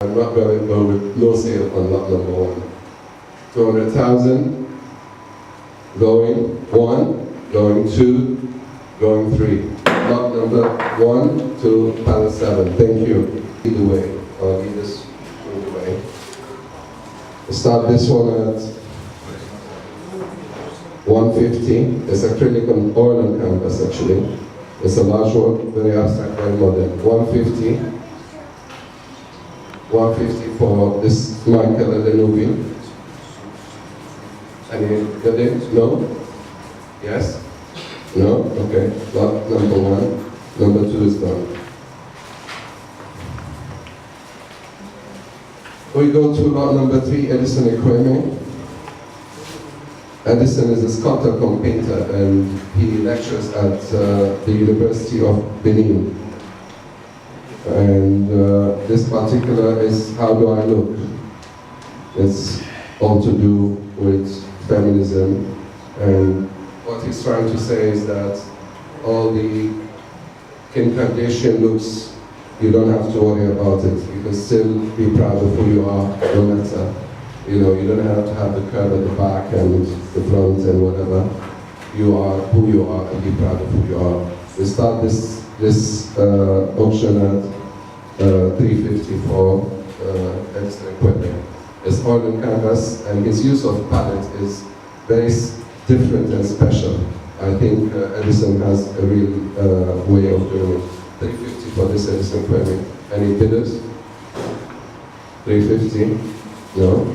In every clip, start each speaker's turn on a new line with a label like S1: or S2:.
S1: I'm not going to go with no sale on lot number 1. 200,000, going 1, going 2, going 3. Lot number 1 to panel 7. Thank you. Either way, I'll lead this either way. We'll start this one at 150. It's acrylic on oil and canvas actually. It's a large one, very abstract, very modern. 150. 150 for this Michael and the Nubian. Any got it? No? Yes? No? Okay. Lot number 1. Number 2 is done. We go to lot number 3, Edison Equipment. Edison is a sculptor come painter, and he lectures at the University of Benin. And this particular is How Do I Look? It's all to do with feminism, and what he's trying to say is that all the Kim Kardashian looks, you don't have to worry about it. You can still be proud of who you are, no matter. You know, you don't have to have the curve at the back and the front and whatever. You are who you are and be proud of who you are. We start this auction at 350 for extra equipment. It's oil and canvas, and his use of palette is very different and special. I think Edison has a real way of doing it. 350 for this Edison equipment. Any bidders? 350? No?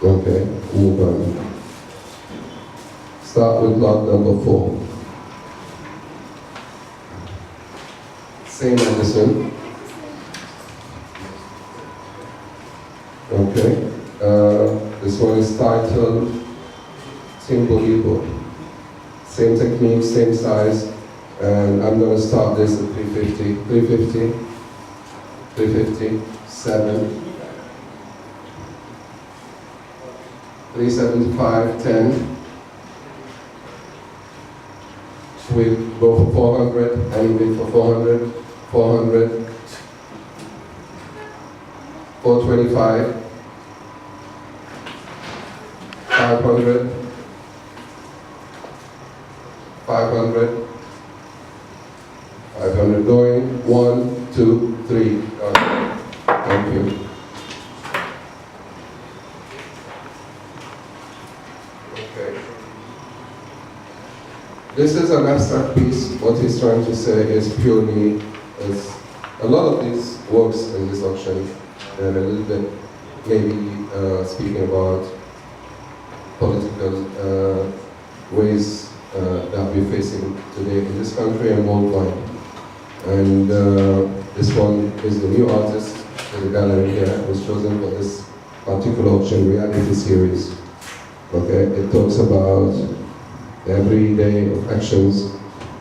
S1: Okay, move on. Start with lot number 4. Same Edison. Okay. This one is titled Simple Evil. Same technique, same size, and I'm going to start this at 350, 350, 350, 7, 375, 10. We go for 400, and wait for 400, 400, 425, 500, 500, 500 going, 1, 2, 3, done. Thank you. Okay. This is an abstract piece. What he's trying to say is purely, a lot of these works in this auction, and a little bit maybe speaking about political ways that we're facing today in this country and worldwide. And this one is the new artist in the gallery here, was chosen for this particular auction reality series. Okay, it talks about the everyday actions,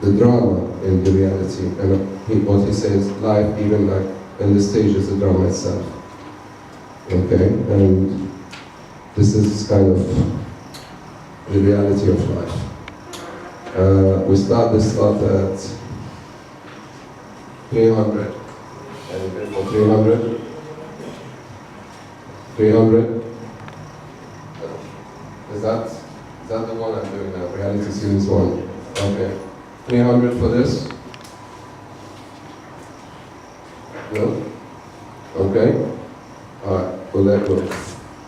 S1: the drama in the reality, and what he says, life even like in the stage is the drama itself. Okay, and this is kind of the reality of life. We start this lot at 300. And we go for 300. 300. Is that the one I'm doing now? Reality series 1. Okay. 300 for this. No? Okay. Alright, we'll let go.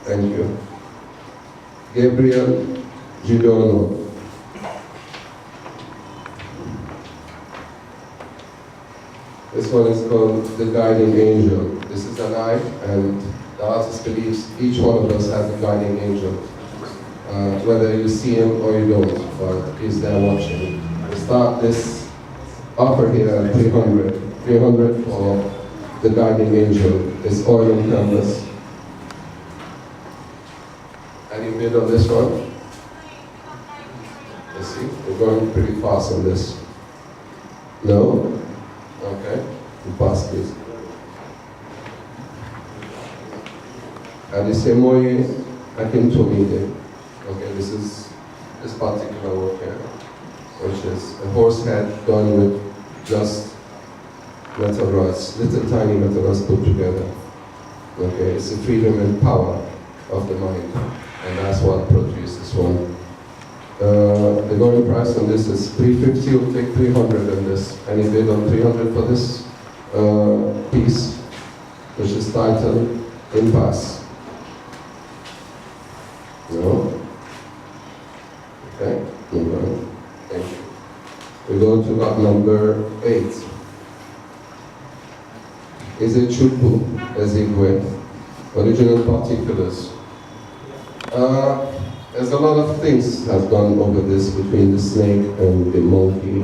S1: Thank you. Gabriel Giordano. This one is called The Guiding Angel. This is a knife, and the artist believes each one of us has a guiding angel. Whether you see him or you don't, but he's there watching. We start this offer here at 300. 300 for The Guiding Angel. It's oil and canvas. Any bid on this one? Let's see, we're going pretty fast on this. No? Okay, you pass please. Adesemoye Akintomide. Okay, this is this particular work here, which is a horse head done with just metal rods, little tiny metal rods put together. Okay, it's the freedom and power of the mind, and that's what produced this one. The going price on this is 350. We'll take 300 on this. Any bid on 300 for this piece, which is titled Impasse? No? Okay, move on. Thank you. We go to lot number 8. Is it Chupu Ezigwe? Original particulars. There's a lot of things has gone over this between the snake and the monkey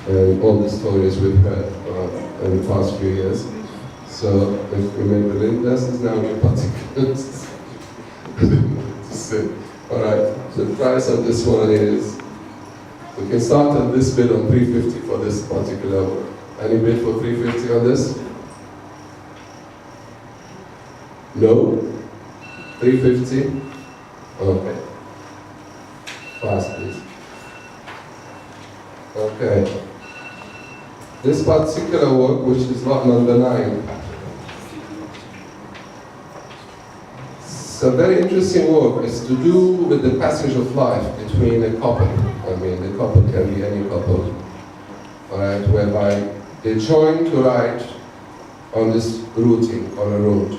S1: and all the stories we've heard in the past few years. So if we may believe this is now the particulars. Alright, the price of this one is, we can start at this bid on 350 for this particular one. Any bid for 350 on this? No? 350? Okay. Fast, please. Okay. This particular work, which is lot number 9, it's a very interesting work. It's to do with the passage of life between a couple. I mean, the couple can be any couple, alright, whereby they join to ride on this routing, on a road,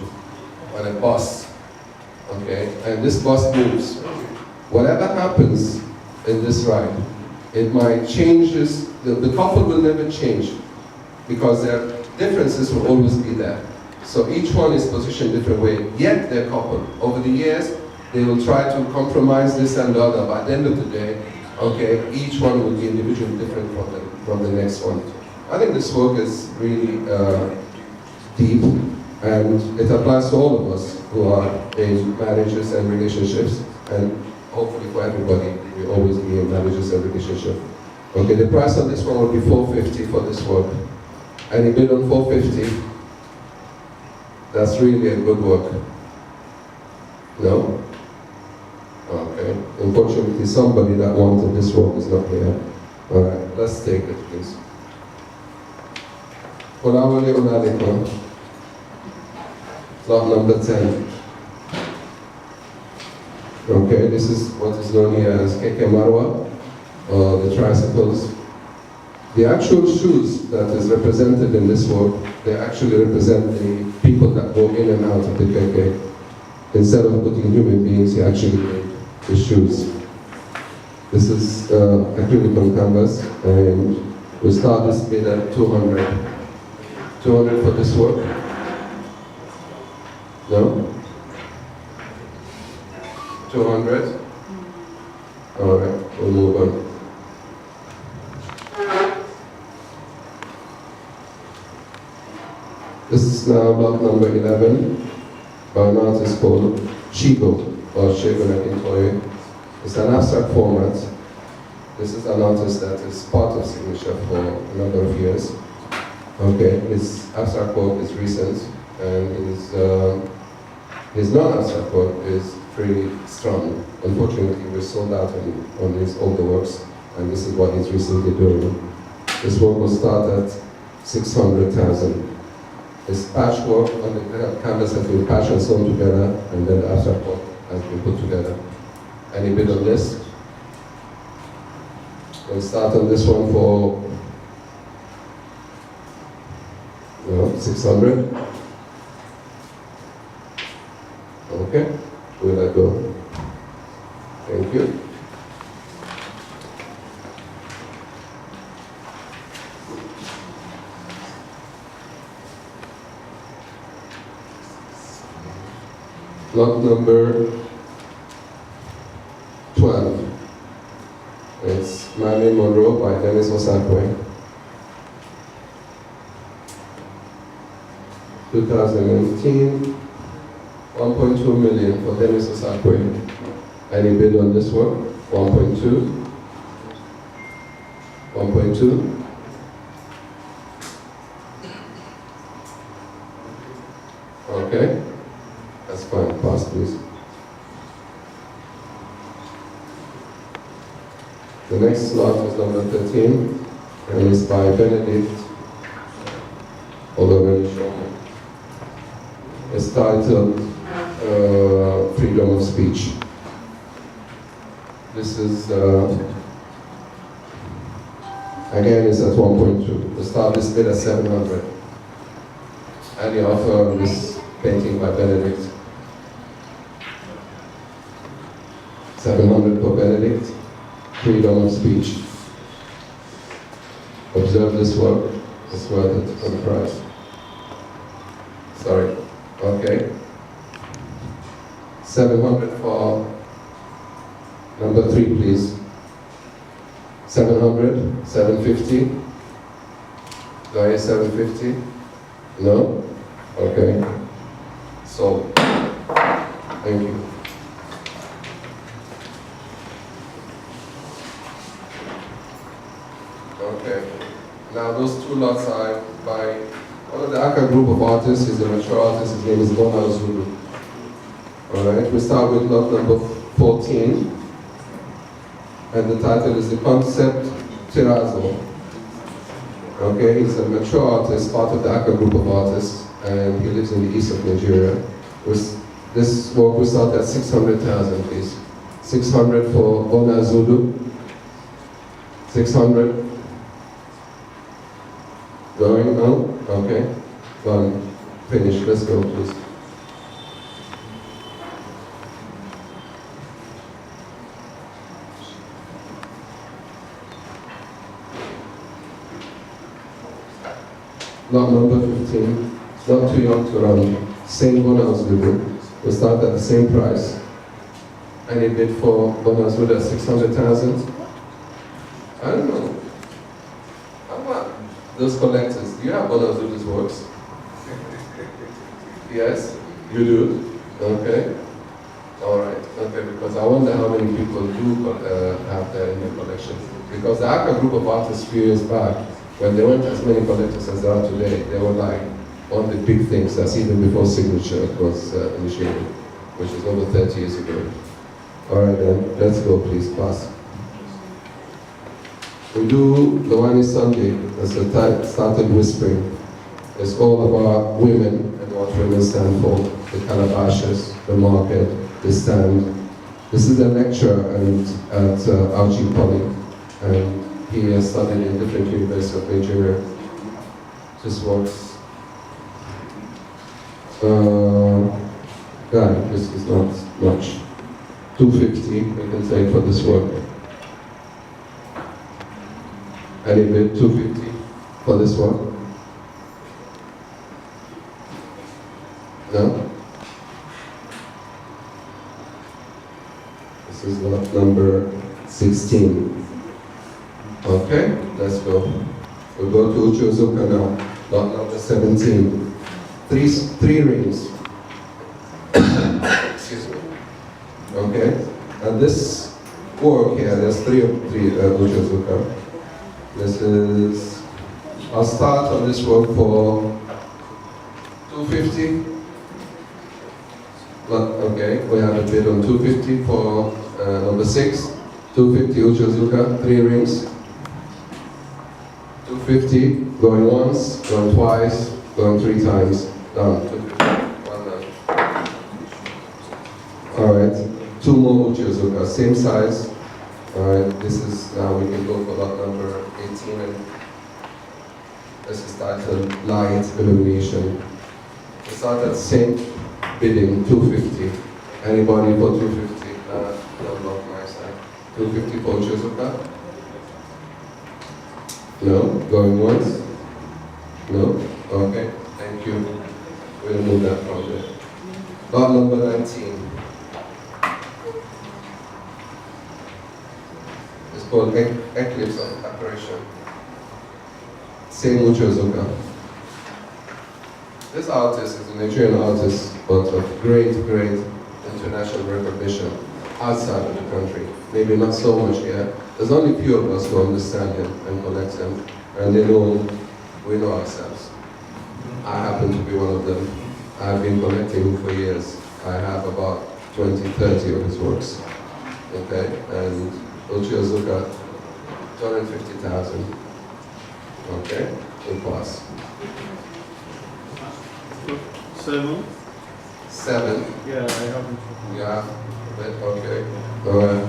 S1: on a bus, okay, and this bus moves. Whatever happens in this ride, it might change the couple will never change because their differences will always be there. So each one is positioned different way, yet they're couple. Over the years, they will try to compromise this and the other, but at the end of the day, okay, each one will be individually different from the next one. I think this work is really deep, and it applies to all of us who are in marriages and relationships, and hopefully for everybody, we always be in marriages and relationships. Okay, the price on this one will be 450 for this work. Any bid on 450? That's really a good work. No? Okay. Unfortunately, somebody that wanted this work is not here. Alright, let's take it, please. Kolawale Unaliko. Lot number 10. Okay, this is what is known here as Keke Marwa, or the tricycles. The actual shoes that is represented in this work, they actually represent the people that go in and out of the Keke. Instead of putting human beings, he actually made the shoes. This is acrylic on canvas, and we start this bid at 200. 200 for this work? No? 200? Alright, we'll move on. This is now lot number 11 by an artist called Chigo, or Chego Nakintoye. It's an abstract format. This is an artist that is part of Signature for a number of years. Okay, his abstract work is recent, and his non-abstract work is pretty strong. Unfortunately, we're sold out on his older works, and this is what he's recently doing. This work will start at 600,000. His patchwork on the canvas has been patched and sewn together, and then the abstract work has been put together. Any bid on this? We'll start on this one for 600. Okay, we'll let go. Thank you. Lot number 12. It's Marilyn Monroe by Dennis Osakwe. 2018, 1.2 million for Dennis Osakwe. Any bid on this one? 1.2. 1.2. Okay. That's fine. Pass, please. The next slot is number 13, and it's by Benedict Oloverishon. It's titled titled Freedom of Speech. This is, again, it's at 1.2. The start is bid at 700. And the author of this painting by Benedict. 700 for Benedict, freedom of speech. Observe this work, it's worth it for the price. Sorry, okay. 700 for number 3, please. 700, 750. Do I hear 750? No? Okay. So, thank you. Okay. Now those 2 lots are by one of the Aka group of artists. He's a mature artist. His name is Bona Zulu. All right. We start with lot number 14, and the title is The Concept Tirazo. Okay. He's a mature artist, part of the Aka group of artists, and he lives in the east of Nigeria. This work will start at 600,000, please. 600 for Bona Zulu. 600. Going now? Okay. Done. Finish. Let's go, please. Lot number 15. Not too young to run. Same bonus video. We start at the same price. Any bid for bonus with at 600,000? I don't know. How about those collectors? Do you have bonus with these works? Yes? You do? Okay. Alright. Okay, because I wonder how many people do have that in their collection. Because the Aka group of artists a few years back, when there weren't as many collectors as there are today, they were like one of the big things that's even before signature was initiated, which is over 30 years ago. Alright then, let's go please, pass. We do the one is Sunday, as the time started whispering. It's all about women and what women stand for, the calabashes, the market, the stand. This is a lecture at Archie Poly, and he has studied in different universities of Nigeria. This works. This is not much. 250 we can take for this work. Any bid 250 for this one? No? This is lot number 16. Okay, let's go. We'll go to Uchuzuka now. Lot number 17. Three rings. Excuse me. Okay, and this work here, there's three Uchuzuka. This is, I'll start on this work for 250. Okay, we have a bid on 250 for number 6. 250 Uchuzuka, 3 rings. 250, going once, going twice, going 3 times. Done. 250. One done. Alright, 2 more Uchuzuka, same size. Alright, this is, now we can go for lot number 18, and this is titled Light Illumination. We start at the same bidding, 250. Anybody for 250? Don't lock my side. 250 for Uchuzuka? No? Going once? No? Okay, thank you. We'll move that from there. Lot number 19. Called Eclipse of Apparition. Same Uchuzuka. This artist is a Nigerian artist, but of great international recognition outside of the country. Maybe not so much here. There's only a few of us who understand him and collect him, and they know we know ourselves. I happen to be one of them. I've been collecting for years. I have about 20, 30 of his works. Okay, and Uchuzuka, 250,000. Okay, we'll pass.
S2: 7.
S1: 7.
S2: Yeah, I haven't.
S1: Yeah, but okay. Alright.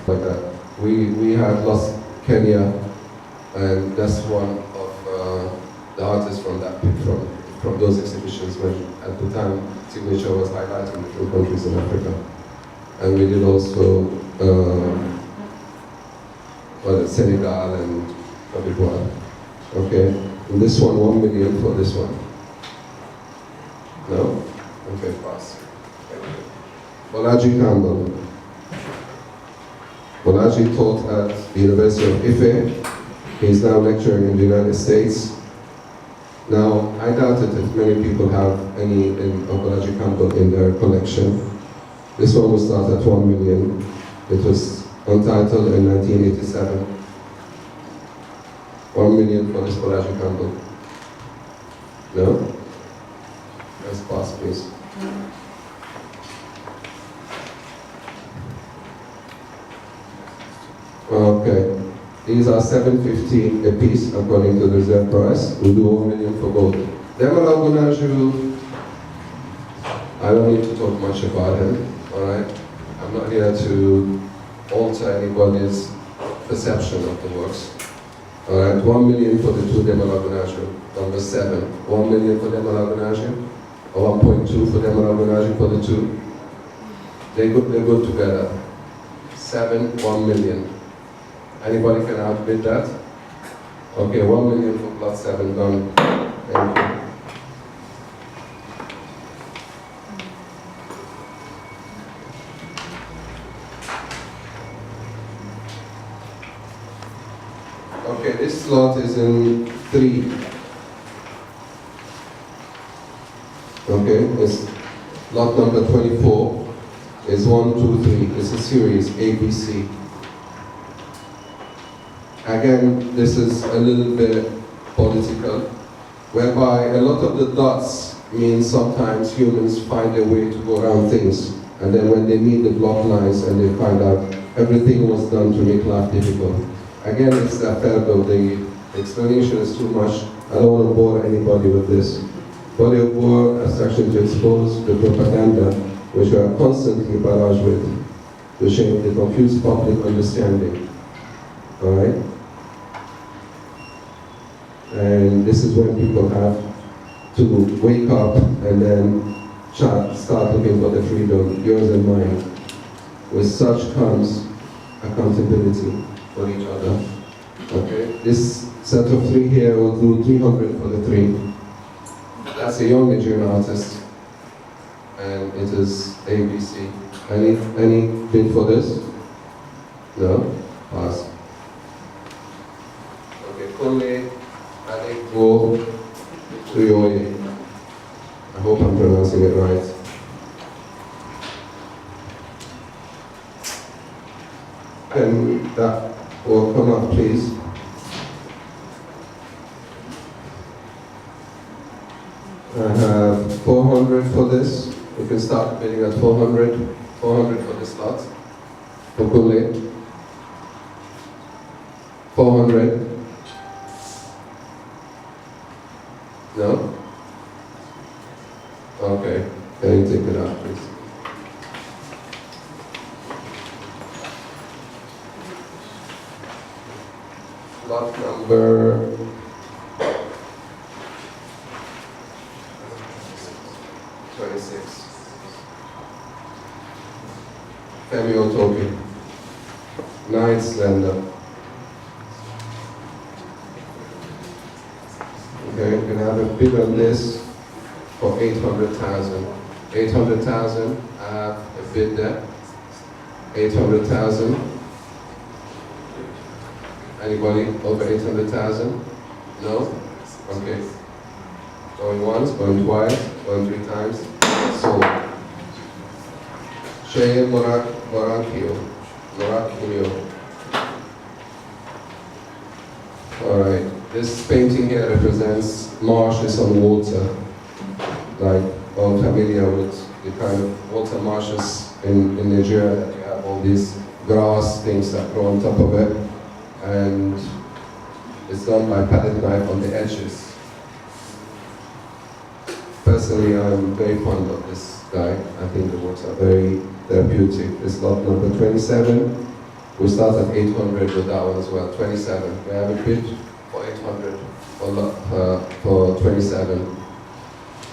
S1: Like that. We had lost Kenya, and that's one of the artists from that from those exhibitions when at the time Signature was highlighting different countries in Africa. And we did also Senegal and Cote d'Ivoire. Okay, and this one, 1 million for this one. No? Okay, pass. Bolaji Campbell. Bolaji taught at the University of Ife. He's now lecturing in the United States. Now, I doubt it if many people have any of Bolaji Campbell in their collection. This one will start at 1 million. It was untitled in 1987. 1 million for this Bolaji Campbell. No? Let's pass, please. Okay. These are $7.50 a piece according to the reserve price. We'll do 1 million for both. Demola Gunaju, I don't need to talk much about him, alright? I'm not here to alter anybody's perception of the works. Alright, 1 million for the two Demola Gunaju. Number 7, 1 million for Demola Gunaju, or 1.2 for Demola Gunaju for the two. They're good together. 7, 1 million. Anybody can outbid that? Okay, 1 million for plot 7 done. Thank you. Okay, this slot is in 3. Okay, it's lot number 24. It's 1, 2, 3. It's a series, ABC. Again, this is a little bit political, whereby a lot of the dots mean sometimes humans find a way to go around things. And then when they meet the block lines and they find out everything was done to make life difficult. Again, it's the affair though, the explanation is too much. I don't want to bore anybody with this. Body of war, abstraction to expose, the propaganda, which we are constantly barraged with, to shape the confused public understanding. Alright? And this is when people have to wake up and then start looking for the freedom, yours and mine. With such comes accountability for each other. Okay, this set of 3 here will do 300 for the 3. That's a young Nigerian artist, and it is ABC. Any bid for this? No? Pass. Okay, Kunle Adekbo Tuyoye. I hope I'm pronouncing it right. And that will come up, please. I have 400 for this. We can start bidding at 400. 400 for this lot. For Kunle. 400. No? Okay. Can you take it out, please? Lot number 26. Femi Otobi. Nice lender. Okay, we're gonna have a bid on this for 800,000. 800,000. I have a bid there. 800,000. Anybody over 800,000? No? Okay. Going once, going twice, going 3 times. So, Shea Morakio. Alright, this painting here represents marshes on water. Like, all familiar with the kind of water marshes in Nigeria, that you have all these grass things that grow on top of it. And it's done by palette knife on the edges. personally, I'm very fond of this guy. I think the works are very therapeutic. This lot number 27. We start at 800 with that one as well. 27. We have a bid for 800 for 27.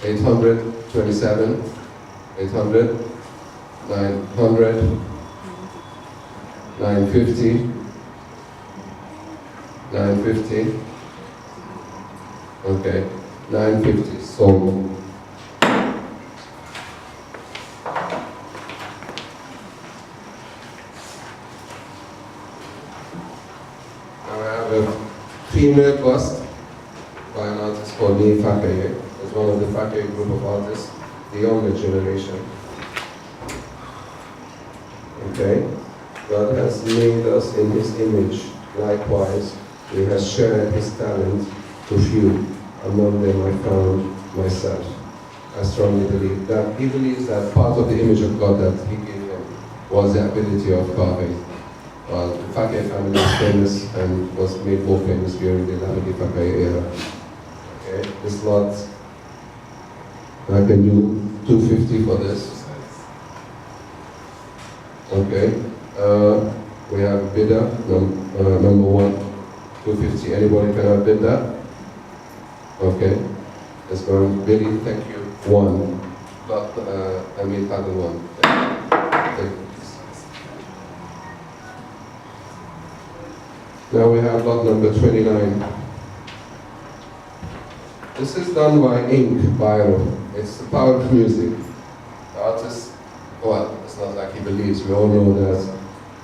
S1: 800, 27, 800, 900, 950, 950. Okay, 950. So. Female bust by an artist called Nii Fakaye. It's one of the Fakaye group of artists, the younger generation. Okay? God has made us in His image. Likewise, He has shared His talent to few. Among them I found myself. I strongly believe that he believes that part of the image of God that He gave him was the ability of carving. The Fakaye family is famous and was made more famous during the Lamidi Fakaye era. Okay, this lot, I can do 250 for this. Okay, we have bidder, number one, 250. Anybody can bid that? Okay, let's go. Billy, thank you. One, but I mean, pardon one. Thank you. Now we have lot number 29. This is done by ink, biro. It's the power of music. The artist, well, it's not like he believes. We all know that,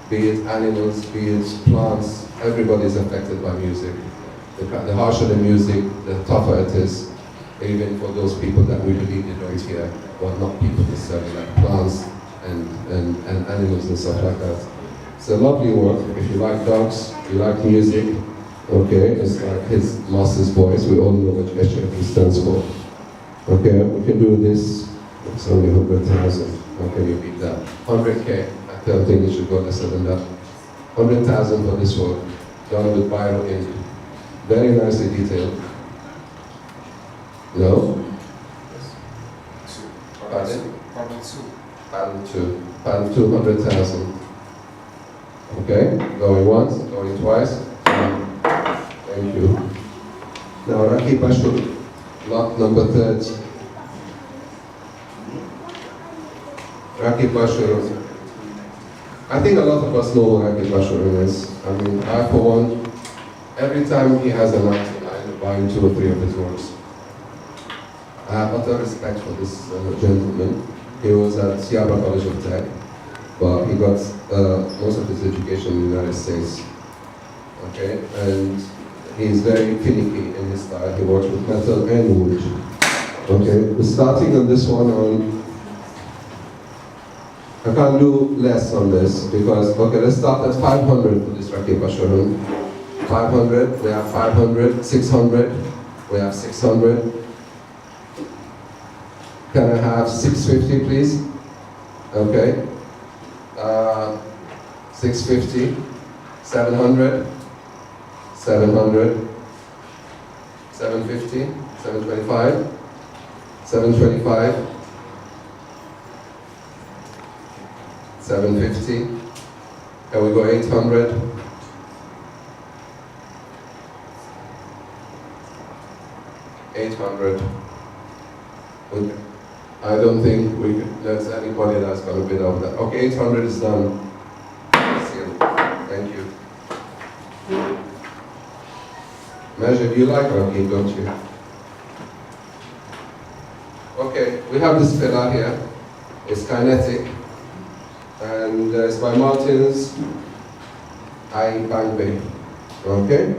S1: be it animals, be it plants, everybody is affected by music. The harsher the music, the tougher it is, even for those people that we believe they don't hear, well, not people necessarily, like plants and animals and stuff like that. It's a lovely work. If you like dogs, you like music, okay, it's like his master's voice. We all know what HFE stands for. Okay, we can do this. It's only 100,000. How can you beat that? 100K. I don't think it should go lesser than that. 100,000 for this work, done with biro ink. Very nicely detailed. No? Pardon? Pardon 200,000. Okay, going once, going twice. Thank you. Now Raki Bashur, lot number 30. Raki Bashur. I think a lot of us know who Raki Bashur is. I mean, I for one, every time he has a 99, I'm buying 2 or 3 of his works. I have utter respect for this gentleman. He was at Siaba College of Tech, but he got most of his education in the United States. Okay, and he's very finicky in his style. He works with metal and wood. Okay, we're starting on this one on. I can't do less on this because, okay, let's start at 500 for this Raki Bashurun. 500, we have 500, 600, we have 600. Can I have 650, please? Okay. 650, 700, 700, 750, 725, 725, 750. Can we go 800? 800. Okay. I don't think we could, there's anybody that's going to bid over that. Okay, 800 is done. Seal. Thank you. Measure, you like Raki, don't you? Okay, we have this fella here. It's kinetic. And it's by Martins I Bangbe. Okay?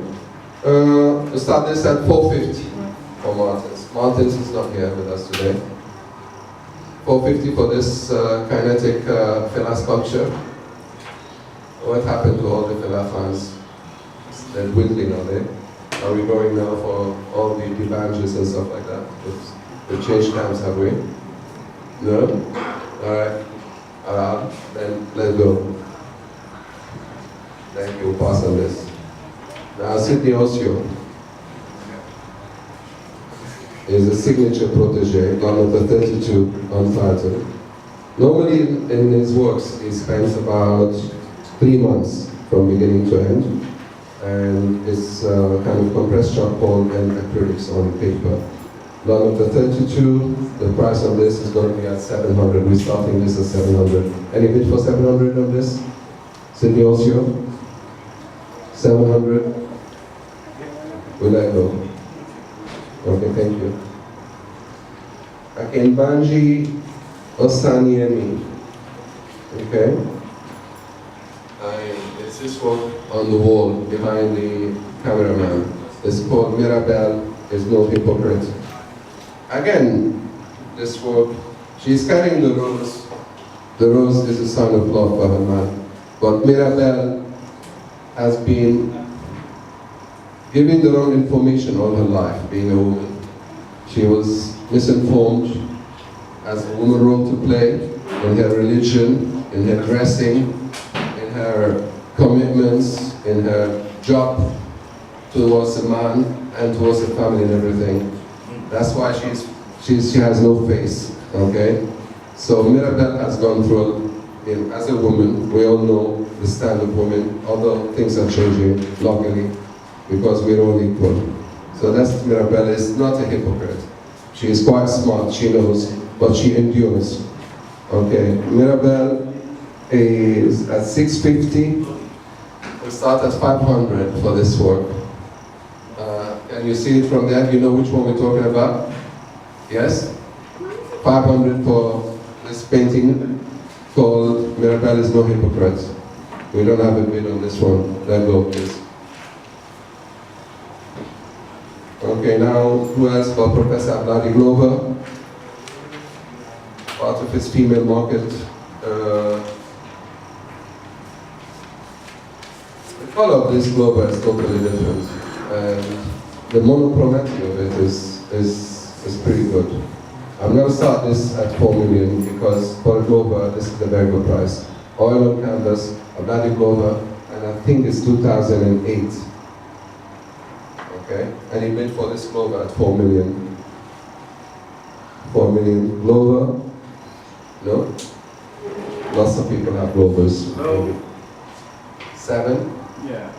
S1: We'll start this at 450 for Martins. Martins is not here with us today. 450 for this kinetic fella sculpture. What happened to all the fella fans? They're dwindling, are they? Are we going now for all the banjos and stuff like that? We've changed camps, have we? No? Alright. Then let's go. Thank you, pass on this. Now Sydney Osio. is a signature protege, one of the 32 untitled. Normally in his works, he spends about 3 months from beginning to end, and it's kind of compressed charcoal and acrylics on paper. One of the 32, the price of this is going to be at 700. We're starting this at 700. Any bid for 700 on this? Sydney Osio? 700? We let go. Okay, thank you. Akinbanji Osaniemi. Okay? It's this one on the wall behind the cameraman. It's called Mirabelle is no hypocrite. Again, this work, she's carrying the rose. The rose is a sign of love for her man. But Mirabelle has been giving the wrong information all her life, being a woman. She was misinformed as a woman role to play in her religion, in her dressing, in her commitments, in her job towards a man and towards the family and everything. That's why she has no face, okay? So Mirabelle has gone through, as a woman, we all know the stand of women, although things are changing luckily, because we're all equal. So that's Mirabelle is not a hypocrite. She is quite smart, she knows, but she endures. Okay, Mirabelle is at 650. We start at 500 for this work. Can you see it from there? You know which one we're talking about? Yes? 500 for this painting called Mirabelle is no hypocrite. We don't have a bid on this one. Let go, please. Okay, now who else for Professor Abdadi Glover? Part of his female market. The color of this Glover is totally different. And the monochromatic of it is pretty good. I'm going to start this at 4 million because for a Glover, this is a very good price. Oil on canvas, Abdadi Glover, and I think it's 2008. Okay, and he bid for this Glover at 4 million. 4 million Glover? No? Lots of people have Glovers.
S2: No.
S1: 7?
S2: Yeah.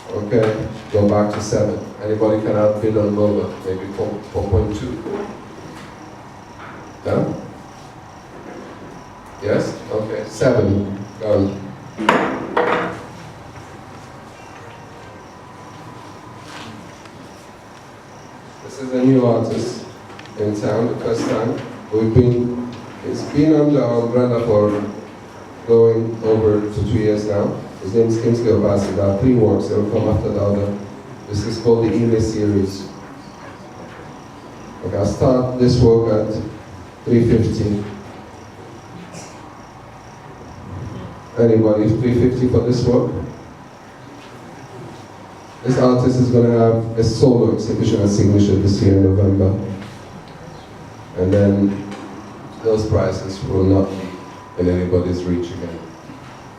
S1: Okay, go back to 7. Anybody can outbid on Glover? Maybe 4.2. Done? Yes? Okay, 7. Gone. This is a new artist in town, the first time. It's been under our umbrella for going over to 2 years now. His name is Kingsley Obasi. There are 3 works that will come after the other. This is called the Ime series. Okay, I'll start this work at 350. Anybody, 350 for this work? This artist is going to have a solo exhibition at Signature this year in November. And then those prices will not be in anybody's reach again.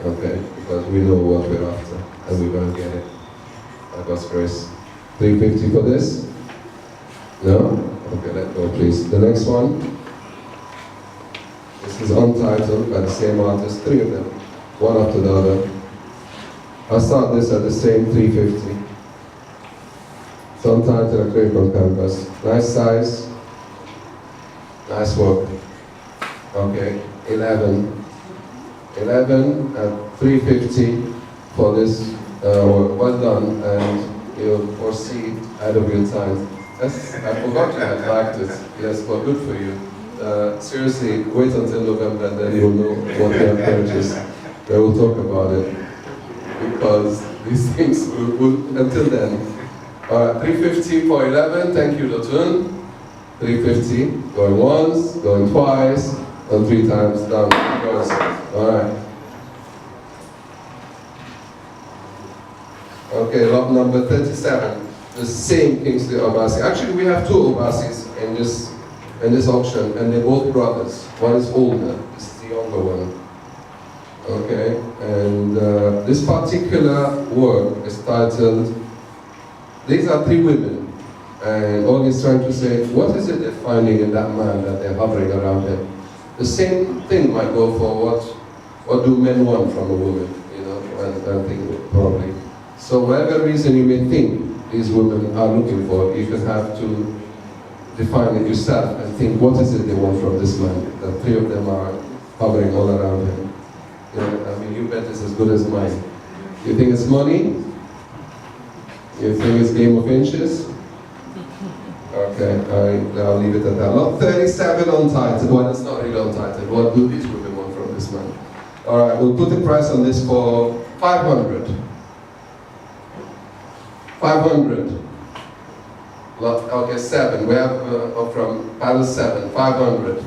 S1: Okay? Because we know what we're after and we're going to get it. By God's grace. 350 for this? No? Okay, let go please. The next one. This is untitled by the same artist, 3 of them. One after the other. I'll start this at the same 350. It's untitled acrylic on canvas. Nice size. Nice work. Okay, 11. 11 at 350 for this work. Well done, and you'll foresee ahead of your time. I forgot you had liked it. Yes, but good for you. Seriously, wait until November and then you'll know what you have purchased. Then we'll talk about it. Because these things will until then. Alright, 350 for 11, thank you Lotun. 350, going once, going twice, and 3 times, down it goes. Alright. Okay, lot number 37. The same Kingsley Obasi. Actually, we have 2 Obasis in this auction, and they're both brothers. One is older, this is the younger one. Okay, and this particular work is titled, these are 3 women. And all he's trying to say, what is it they're finding in that man that they're hovering around him? The same thing might go for what do men want from a woman, you know, and think probably. So whatever reason you may think these women are looking for, you can have to define it yourself and think, what is it they want from this man? The three of them are hovering all around him. You know, I mean, your bet is as good as mine. You think it's money? You think it's game of inches? Okay, I'll leave it at that. Lot 37 untitled. Well, it's not really untitled. What do these women want from this man? All right, we'll put the price on this for 500. 500. Lot, okay, 7. We have from panel 7. 500.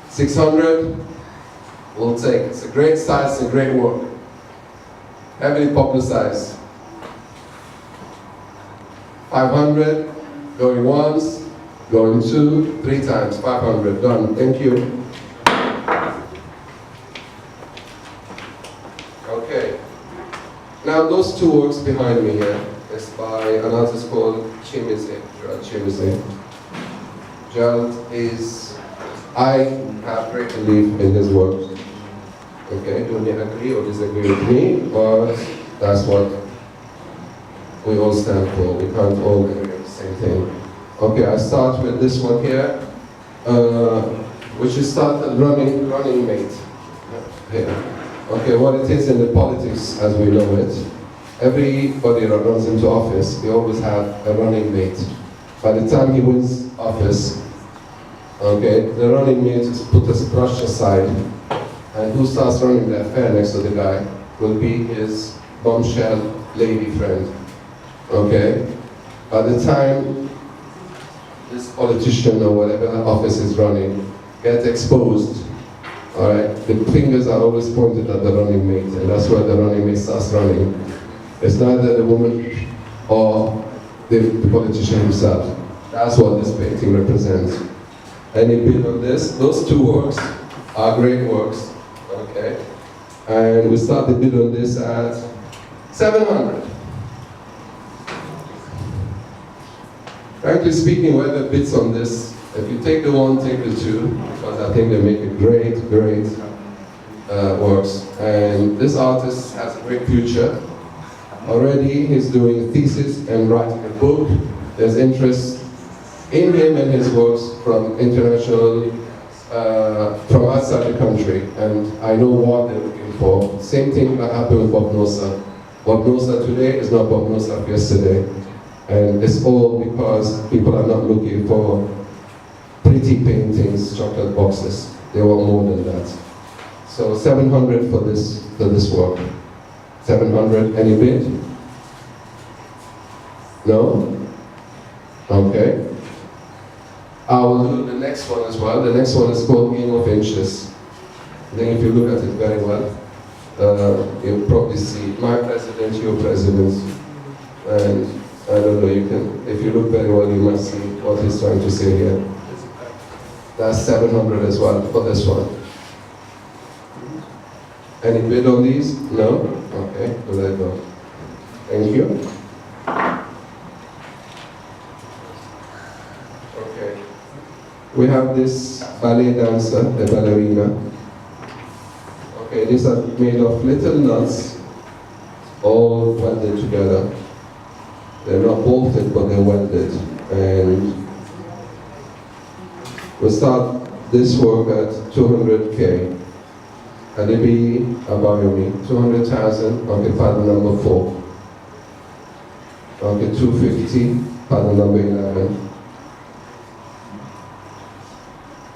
S1: 600. We'll take. It's a great size and great work. Heavily publicized. 500. Going once, going 2, 3 times, 500, done, thank you. Okay, now those two works behind me here is by an artist called Chimize, Gerald Chimize. Gerald is, I have great belief in his work. Okay, you may agree or disagree with me, but that's what we all stand for. We can't all agree. Same thing. Okay, I start with this one here, which is started running mate. Here. Okay, what it is in the politics as we know it, everybody that runs into office, they always have a running mate. By the time he wins office, okay, the running mate is brushed aside, and who starts running the affair next to the guy will be his bombshell lady friend. Okay? By the time this politician or whatever office is running gets exposed, all right, the fingers are always pointed at the running mate, and that's where the running mate starts running. It's neither the woman or the politician himself. That's what this painting represents. Any bit on this? Those two works are great works, okay? And we start the bid on this at 700. Frankly speaking, whoever bids on this, if you take the one, take the two, because I think they make a great works. And this artist has a great future. Already he's doing a thesis and writing a book. There's interest in him and his works from international, from outside the country. And I know what they're looking for. Same thing that happened with Bob Nosa. Bob Nosa today is not Bob Nosa of yesterday. And it's all because people are not looking for pretty paintings, chocolate boxes. They want more than that. So 700 for this work. 700, any bid? No? Okay. I will do the next one as well. The next one is called Game of Inches. I think if you look at it very well, you'll probably see my president, your president, and I don't know, you can, if you look very well, you must see what he's trying to say here. That's 700 as well for this one. Any bid on these? No? Okay, we'll let go. Thank you. Okay. We have this ballet dancer, the ballerina. Okay, these are made of little nuts, all welded together. They're not bolted, but they're welded. And we'll start this work at 200K. Alibi Abayomi, 200,000, okay, pattern number 4. Okay, 250, pattern number 11.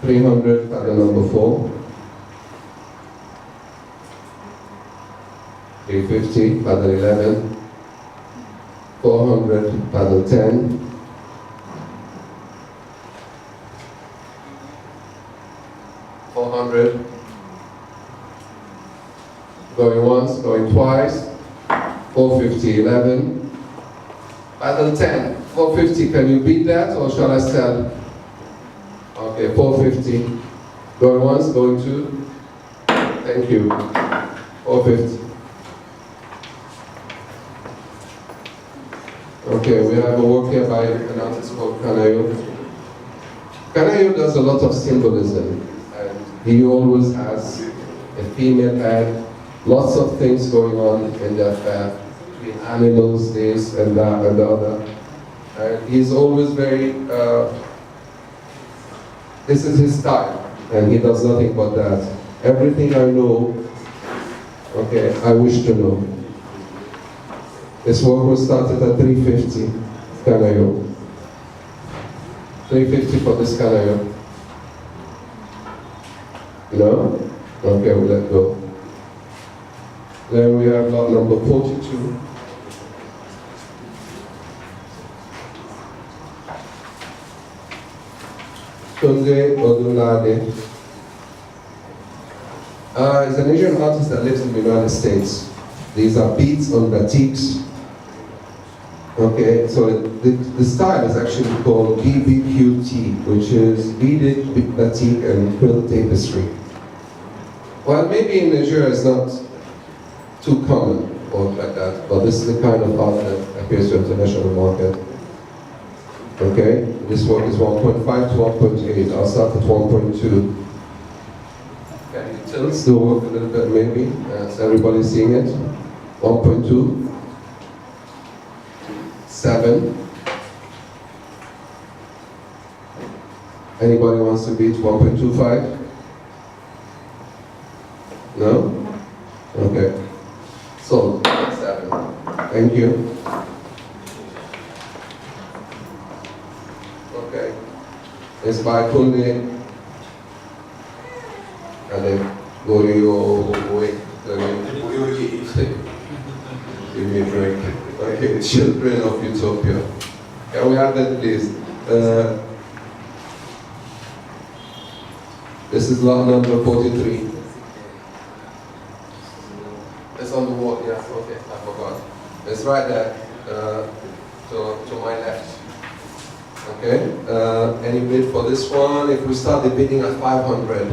S1: 300, pattern number 4. 350, pattern 11. 400, paddle 10, 400, going once, going twice, 450, 11, paddle 10, 450, can you beat that or shall I sell? Okay, 450, going once, going two, thank you, 450. Okay, we have a work here by an artist called Kanayo. Kanayo does a lot of symbolism, and he always has a female head, lots of things going on in the affair, between animals, this and that and the other. And he's always very, this is his style, and he does nothing but that. Everything I know, okay, I wish to know. This work was started at 350 Kanayo. 350 for this Kanayo. No? Okay, we'll let go. Then we have lot number 42. Tunde Odunlade. He's an Asian artist that lives in the United States. These are beads on batiks. Okay, so the style is actually called BBQT, which is beaded batik and quilt tapestry. Well, maybe in Nigeria it's not too common or like that, but this is the kind of art that appears to international market. Okay, this work is 1.5 to 1.8. I'll start at 1.2. Can you tilt the work a little bit maybe, as everybody's seeing it? 1.2. 7. Anybody wants to beat 1.25? No? Okay. So, 7. Thank you. Okay. It's by Kunde. Give me a break. Okay, Children of Utopia. Can we have that please? This is lot number 43. It's on the wall, yeah, okay, I forgot. It's right there, to my left. Okay, any bid for this one? If we start the bidding at 500.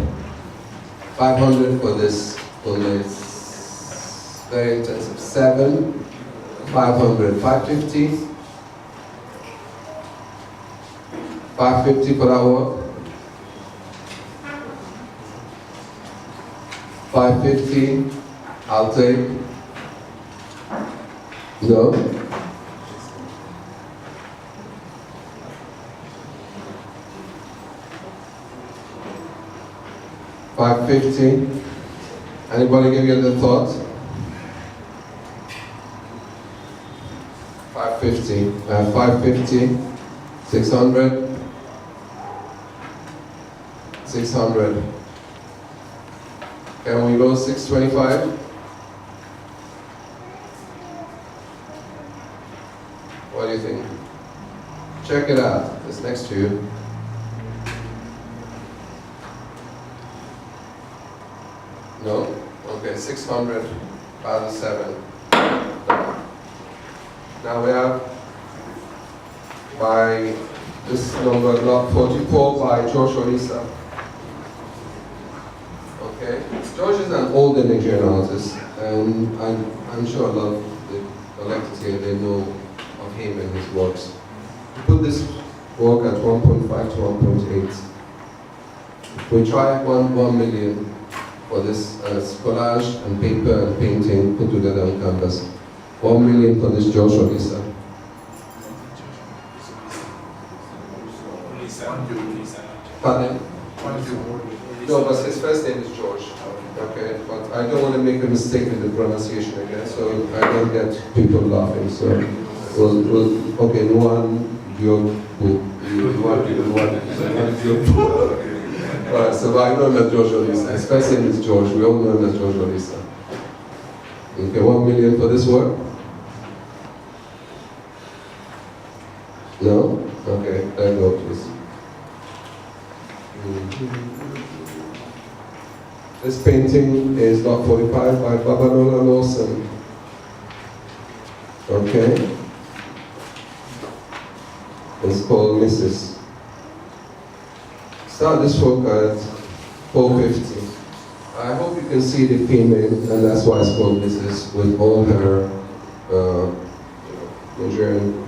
S1: 500 for this, very intensive. 7, 500, 550. 550 for that work. 550, I'll take. No? $550. Anybody give you the thought? 550. 550. 600. 600. Can we go 625? What do you think? Check it out. It's next to you. No? Okay, 600 out of 7. Now we have by this number block 44 by George Olisa. Okay, George is an older Nigerian artist, and I'm sure a lot of the collectors here, they know of him and his works. We put this work at 1.5 to 1.8. We try 1 million for this collage and paper and painting put together on canvas. 1 million for this George Olisa. Pardon? No, but his first name is George. Okay, but I don't want to make a mistake with the pronunciation again, so I don't get people laughing. So, okay, one. Alright, so I know him as George Olisa. His first name is George. We all know him as George Olisa. Okay, 1 million for this work? No? Okay, there you go, please. This painting is lot 45 by Babalola Lawson. Okay. It's called Mrs. Start this work at 450. I hope you can see the female, and that's why it's called Mrs. with all her Nigerian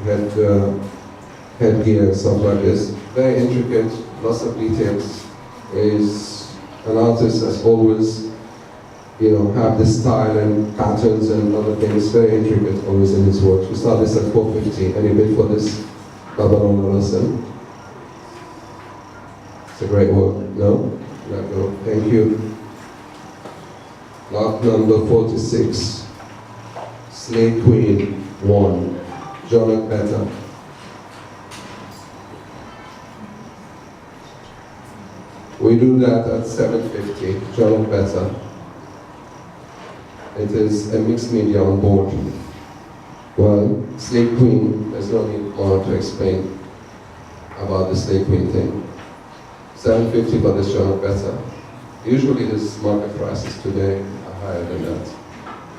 S1: headgear and stuff like this. Very intricate, lots of details. Is an artist that's always, have this style and patterns and other things. Very intricate always in his work. We start this at 450. Any bid for this? Babalona lesson. It's a great work. No? No. Thank you. Lot number 46. Slave Queen 1. John Better. We do that at 750. John Better. It is a mixed media on board. Well, Slave Queen, there's no need more to explain about the Slave Queen thing. 750 for this John Better. Usually his market prices today are higher than that.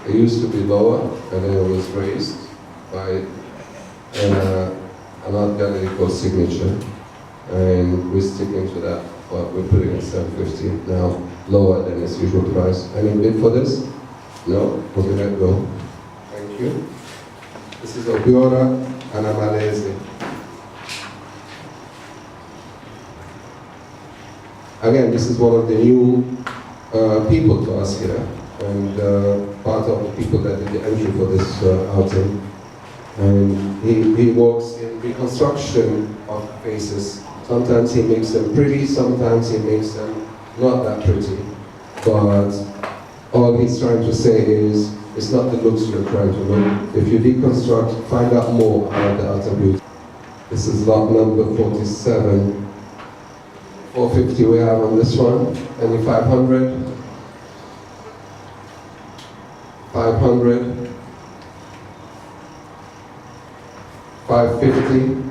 S1: It used to be lower, and then it was raised by an art gallery called Signature, and we're sticking to that, but we're putting it 750 now, lower than its usual price. Any bid for this? No? Okay, let go. Thank you. This is Obiora and Amalese. Again, this is one of the new people to us here, and part of the people that did the entry for this outing. And he works in reconstruction of faces. Sometimes he makes them pretty, sometimes he makes them not that pretty. But all he's trying to say is, it's not the looks you're trying to look. If you deconstruct, find out more about the attributes. This is lot number 47. 450 we have on this one. Any 500? 500? 550?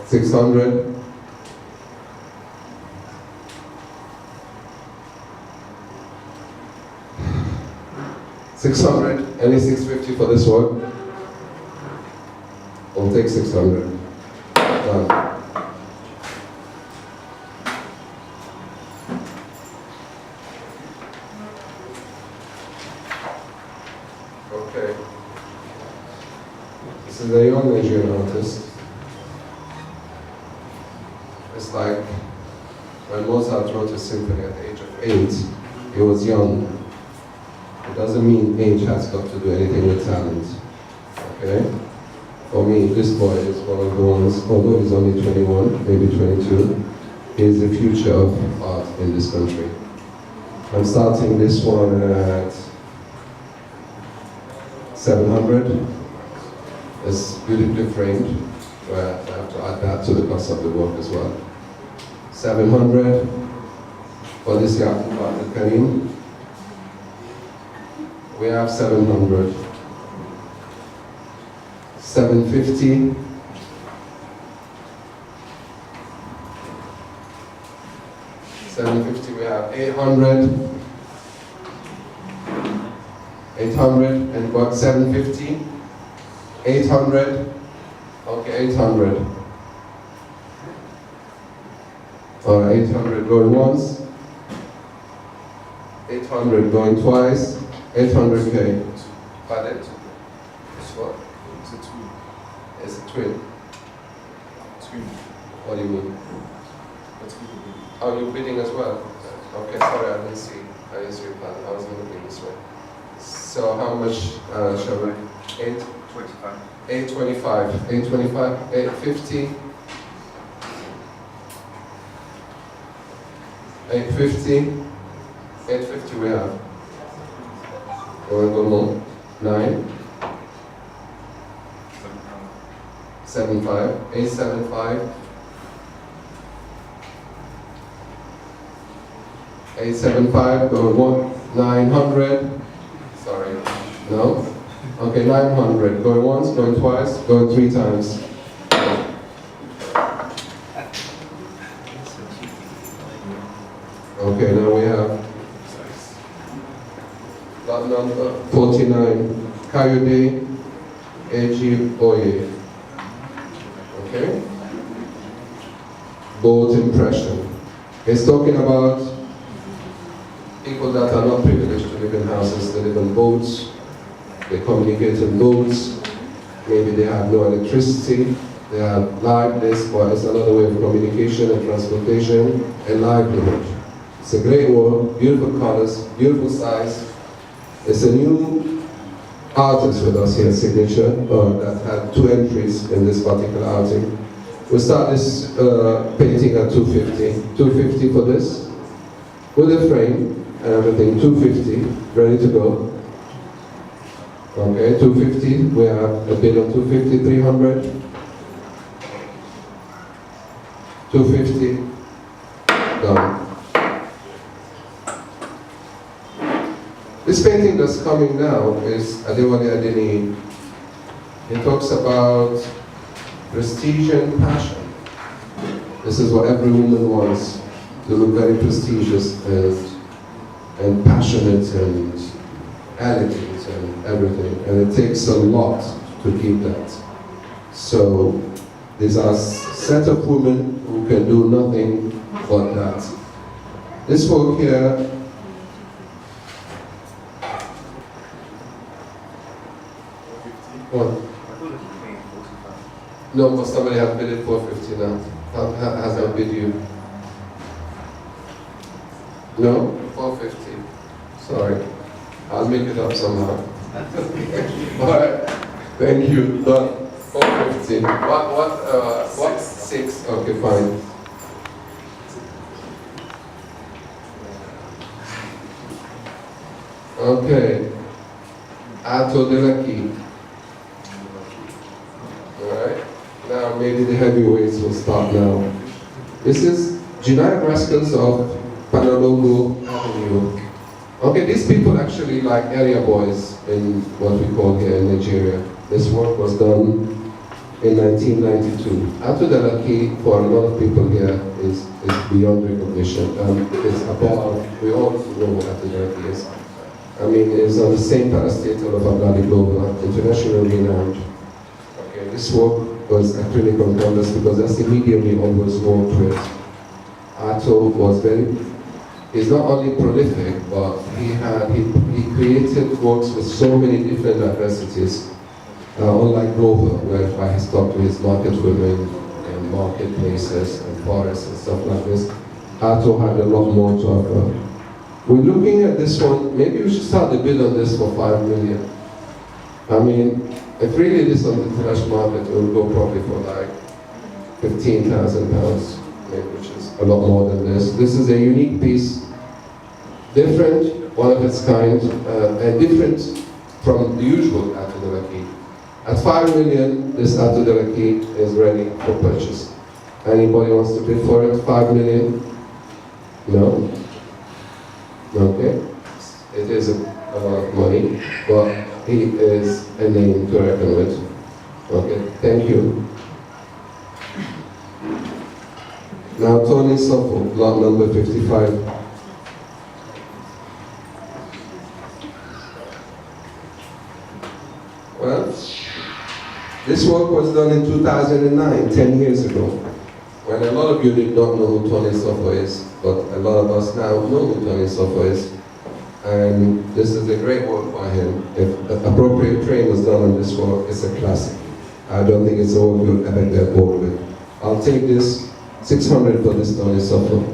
S1: 600? 600? Any 650 for this one? We'll take 600. Done. Okay. This is a young Nigerian artist. It's like when Mozart wrote a symphony at the age of 8, he was young. It doesn't mean age has got to do anything with talent. Okay? For me, this boy is one of the ones, although he's only 21, maybe 22, he's the future of art in this country. I'm starting this one at 700. It's beautifully framed, where I have to add that to the cost of the work as well. 700 for this Yaqub Abdul Karim. We have 700. 750. 750 we have 800. 800 and what? 750. 800. Okay, 800. Alright, 800 going once. 800 going twice. 800K. Pardon? It's what?
S2: It's a twin.
S1: It's a twin.
S2: Twin.
S1: What do you mean?
S2: That's good.
S1: Oh, you're bidding as well? Okay, sorry, I didn't see your plan. I wasn't looking this way. So how much shall we?
S2: 825.
S1: 825. 825. 850. 850. 850 we have. Going go more. 9. 75. 875. 875. Going one. 900. Sorry. No? Okay, 900. Going once, going twice, going 3 times. Okay, now we have lot number 49. Kayode Eji Oye. Okay? Bold impression. It's talking about people that are not privileged live in houses, they live on boats, they communicate on boats, maybe they have no electricity, they have live this, but it's another way of communication and transportation and livelihood. It's a great work, beautiful colors, beautiful size. It's a new artist with us here, Signature, that had 2 entries in this particular outing. We start this painting at 250. 250 for this, with a frame and everything, 250, ready to go. Okay, 250, we have a bid of 250, 300. 250, done. This painting that's coming now is Adewale Adeni. It talks about prestige and passion. This is what every woman wants, to look very prestigious and passionate and elegant and everything. And it takes a lot to keep that. So these are a set of women who can do nothing but that. This work here, what? No, but somebody has bid it 450 now. Has that bid you? No? 450. Sorry. I'll make it up somehow. Alright. Thank you. Done. 450. What? 6. Okay, fine. Okay. Ato Delaki. Alright. Now maybe the heavyweights will start now. This is Generic Rascals of Panologo Avenue. Okay, these people actually like area boys in what we call here in Nigeria. This work was done in 1992. Ato Delaki, for a lot of people here, is beyond recognition. It's above, we all know what Ato Delaki is. I mean, it's on the same parastatal of Abdali Global, internationally renowned. Okay, this work was acrylic on canvas because that's the medium we always worked with. Ato was he's not only prolific, but he created works with so many different diversities. Unlike Grover, whereby he stuck to his market women and marketplaces and forests and stuff like this, Ato had a lot more to offer. We're looking at this one, maybe we should start the bid on this for 5 million. I mean, if really this on the international market, it will go probably for like £15,000, which is a lot more than this. This is a unique piece, different, one of its kind, and different from the usual Ato Delaki. At 5 million, this Ato Delaki is ready for purchase. Anybody wants to bid for it? 5 million? No? Okay. It is a lot of money, but he is a name to reckon with. Okay, thank you. Now Tony Suffolk, lot number 55. Well, this work was done in 2009, 10 years ago, when a lot of you did not know who Tony Suffolk is, but a lot of us now know who Tony Suffolk is. And this is a great work by him. If appropriate training was done on this work, it's a classic. I don't think it's a work you'll ever get bored with. I'll take this 600 for this Tony Suffolk.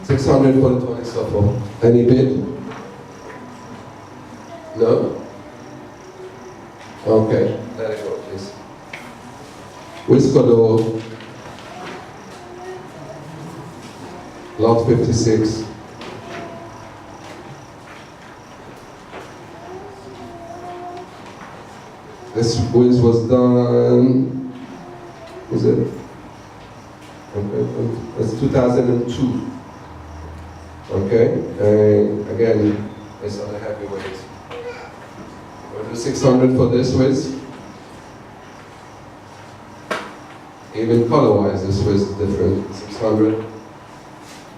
S1: 600 for the Tony Suffolk. Any bid? No? Okay, let it go, please. Whiskado, lot 56. This quiz was done, was it? Okay, it's 2002. Okay, and again, it's on a heavyweight. We'll do 600 for this whiz. Even color-wise, this whiz is different. 600.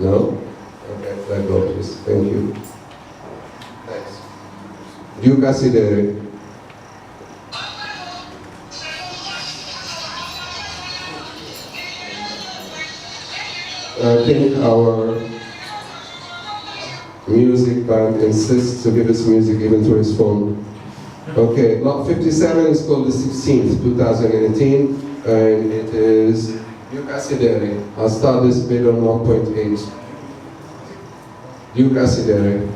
S1: No? Okay, let go, please. Thank you. Thanks. Duke Asidere. I think our music band insists to give us music even through his phone. Okay, lot 57 is called the 16th, 2018, and it is Duke Acidere. I'll start this bid on 1.8. Duke Acidere.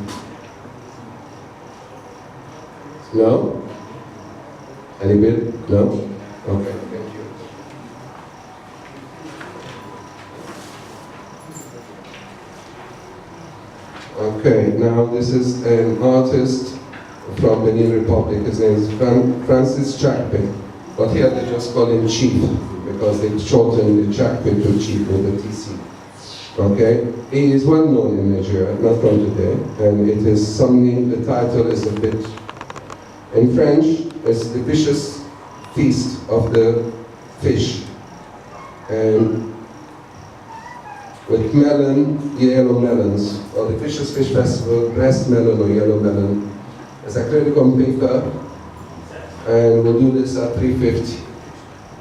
S1: No? Any bid? No? Okay, thank you. Okay, now this is an artist from Benin Republic. His name is Francis Chakpe, but here they just call him Chief because they shortened the Chakpe to Chief with the TC. Okay, he is well known in Nigeria, not from today, and it is something. The title is a bit in French. It's the vicious feast of the fish, and with melon, yellow melons, or the Vicious Fish Festival, breast melon or yellow melon. It's acrylic on paper, and we'll do this at 350.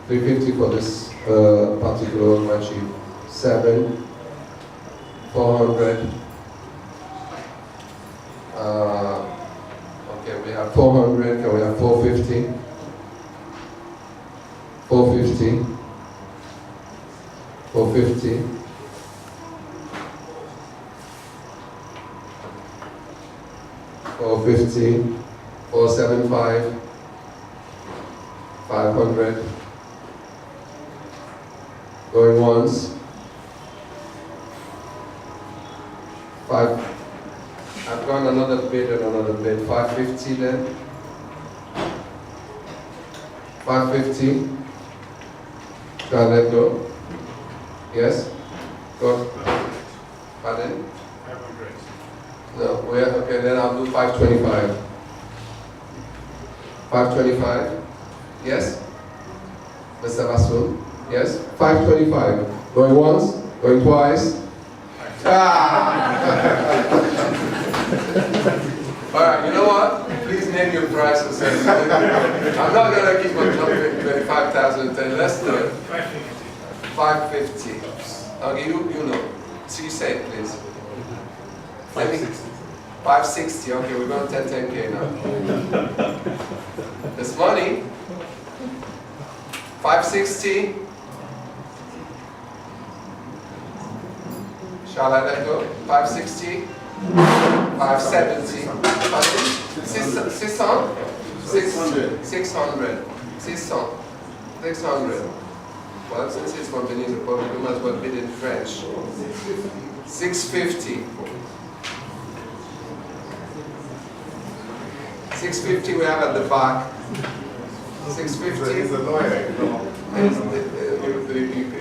S1: 350 for this particular machi. 7, 400. Okay, we have 400, and we have 450. 450. 450. 450, 475, 500, going once, 5, I've gone another bid and another bid, 550 then, 550, can I let go? Yes? Go. Pardon? No, okay, then I'll do 525. 525. Yes? Mr. Basu? Yes? 525. Going once? Going twice? Ah! Alright, you know what? Please name your prices. I'm not going to keep on jumping 25,000 and let's do it. 550. Okay, you know. So you say it, please. 560. 560, okay, we're going to 10K now. This money. 560. Shall I let go? 560. 570. 600. 600. 600. Well, since it's from Benin Republic, we might as well bid in French. 650. 650 we have at the back. 650.
S2: He's a lawyer, you know.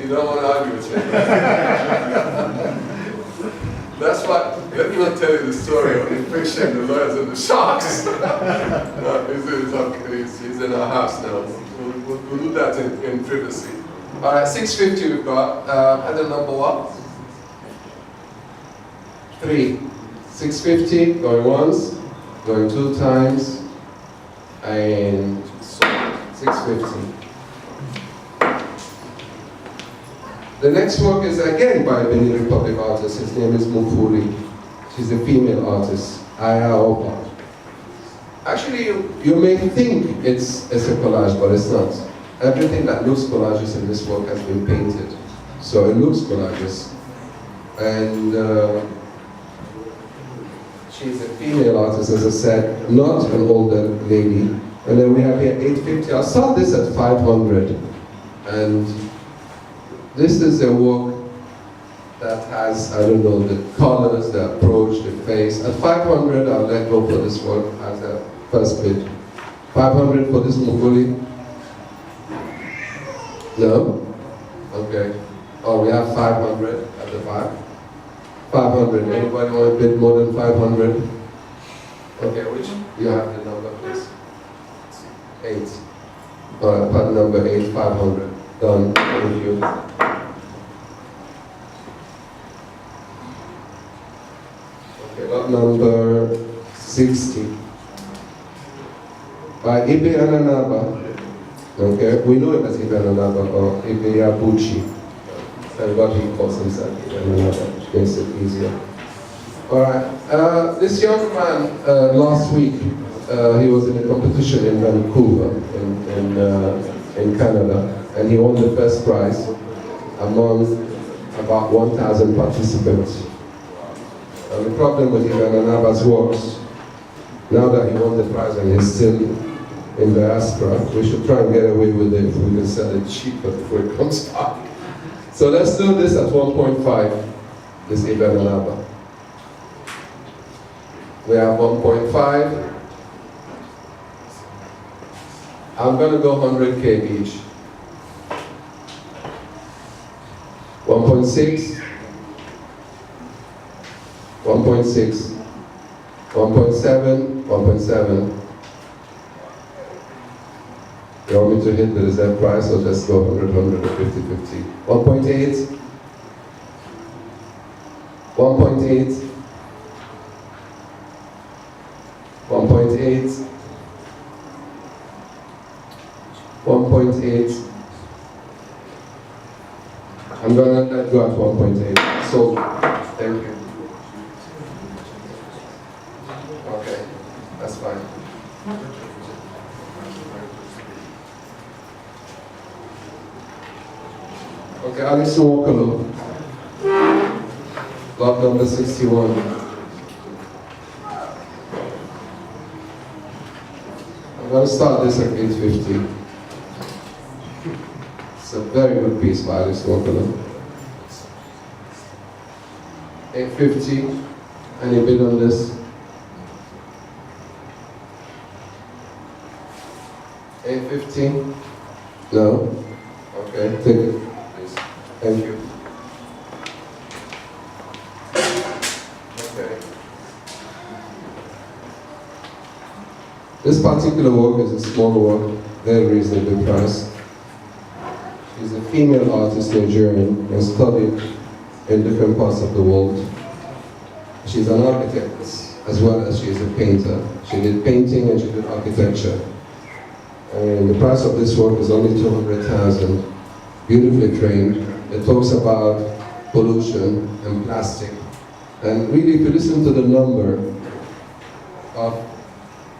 S1: You don't want to argue with him. That's what, let me not tell you the story of the fiction, the lawyers and the sharks. No, he's in our house now. We'll do that in privacy. All right, 650 we've got. And the number what? 3. 650, going once, going 2 times, and 650. The next work is again by a Benin Republic artist. His name is Mufuri. She's a female artist. Aya Opa. Actually, you may think it's a collage, but it's not. Everything that looks collages in this work has been painted. So it looks collages. And she's a female artist, as I said, not an older lady. And then we have here 850. I saw this at 500. And this is a work that has, I don't know, the colors, the approach, the face. At 500, I'll let go for this work as a first bid. 500 for this Muguli? No? Okay. Oh, we have 500 at the back. 500. Anybody want to bid more than 500? Okay, which? You have the number, please. 8. All right, part number 8, 500. Done. Thank you. Okay, lot number 60. By Ibe Ananaba. Okay, we know it as Ibe Ananaba or Ibe Yabuchi. And what he calls himself, Ibe Ananaba, which makes it easier. All right. This young man last week, he was in a competition in Vancouver, in Canada, and he won the first prize among about 1,000 participants. And the problem with Ivan Anaba's works, now that he won the prize and he's still in diaspora, we should try and get away with it if we can sell it cheaper before it comes back. So let's do this at 1.5, this Ivan Anaba. We have 1.5. I'm going to go 100K each. 1.6, 1.6, 1.7, 1.7. You want me to hit the reserve price or just go 100, 100, 50, 50? 1.8, 1.8, 1.8, 1.8. I'm gonna let go at 1.8. So, thank you. Okay, that's fine. Okay, Alison Walkerlo. Lot number 61. I'm gonna start this at 850. It's a very good piece by Alice Walkerlo. 850. Any bid on this? 850? No? Okay, take it, please. Thank you. Okay. This particular work is a small work, very reasonably priced. She's a female artist, Nigerian, and studied in different parts of the world. She's an architect as well as she's a painter. She did painting and she did architecture. And the price of this work is only 200,000, beautifully framed. It talks about pollution and plastic. And really, if you listen to the number of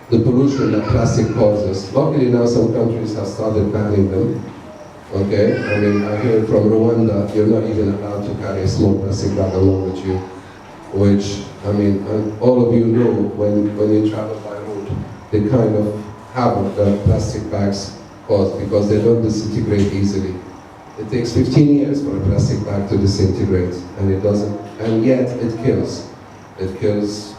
S1: the pollution that plastic causes, luckily now some countries have started banning them. Okay, I mean, I hear from Rwanda, you're not even allowed to carry a small plastic bag along with you, which, I mean, and all of you know when you travel by road, the kind of havoc that plastic bags cause because they don't disintegrate easily. It takes 15 years for a plastic bag to disintegrate, and it doesn't, and yet it kills. It kills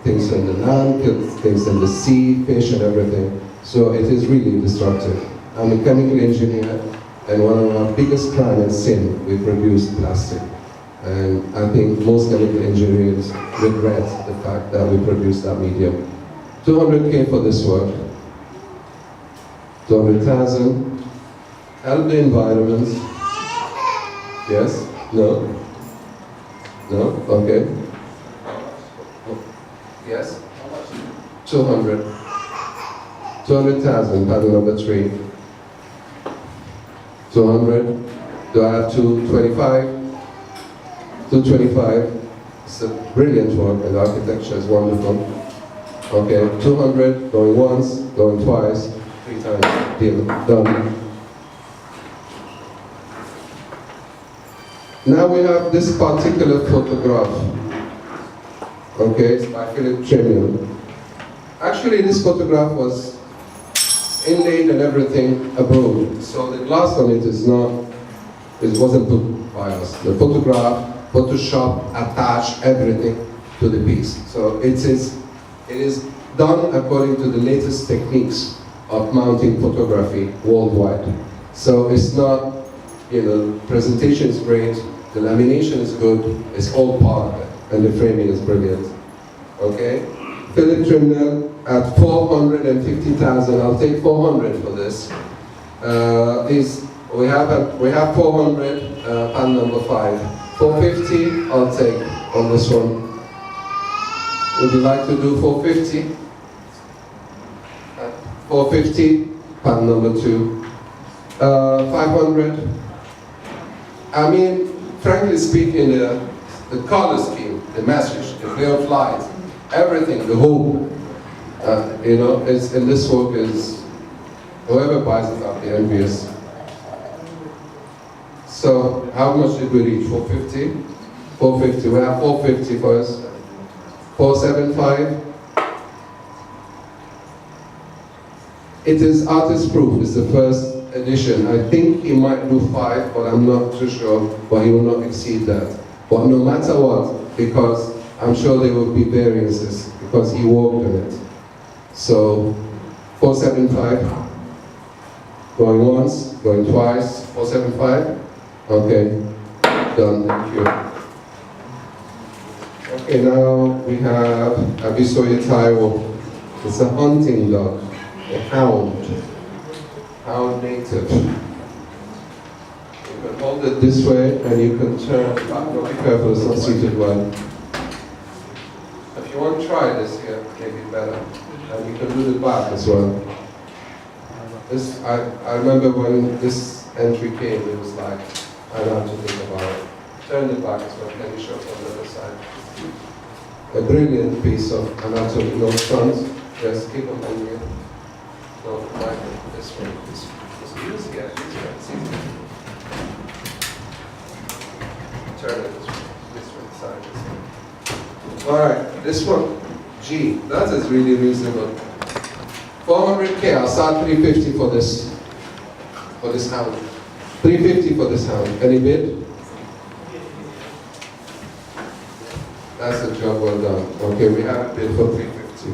S1: things on the land, kills things in the sea, fish and everything. So it is really destructive. I'm a chemical engineer, and one of our biggest crime and sin, we produce plastic. And I think most chemical engineers regret the fact that we produce that medium. 200K for this work. 200,000. Help the environment. Yes? No? No? Okay. Yes? 200. 200,000, pattern number 3. 200. Do I have 225? 225. It's a brilliant work and the architecture is wonderful. Okay, 200, going once, going twice, 3 times, deal, done. Now we have this particular photograph. Okay, it's by Philip Tremion. Actually, this photograph was inlaid and everything abroad, so the glass on it is not, it wasn't put by us. The photograph, Photoshop, attached everything to the piece. So it is done according to the latest techniques of mounting photography worldwide. So it's not, you know, presentation is great, the lamination is good, it's all part of it, and the framing is brilliant. Okay? Philip Tremion at 450,000. I'll take 400 for this. We have 400, pan number 5. 450, I'll take on this one. Would you like to do 450? 450, pan number 2. 500. I mean, frankly speaking, the color scheme, the message, the ray of light, everything, the hope. You know, it's in this work is whoever buys it I'll be envious. So how much did we reach? 450? 450. We have 450 first. 475. It is artist proof. It's the first edition. I think he might do 5, but I'm not too sure. But he will not exceed that. But no matter what, because I'm sure there will be variances because he worked on it. So 475. Going once, going twice. 475. Okay. Done. Thank you. Okay, now we have Abisoye Taiwo. It's a hunting dog, a hound native. You can hold it this way and you can turn it back. Be careful, it's not seated well. If you want to try this here, maybe better. And you can do the back as well. This, I remember when this entry came, it was like, I don't have to think about it. Turn the back as well, can you show from the other side? A brilliant piece of anatomy, no front. Yes, keep on moving it. No, like this way. This easy, yeah, it's easy. Turn it this way, side, this way. Alright, this one, G. That is really reasonable. 400K, I'll start 350 for this hound. 350 for this hound. Any bid? That's a job well done. Okay, we have a bid for 350.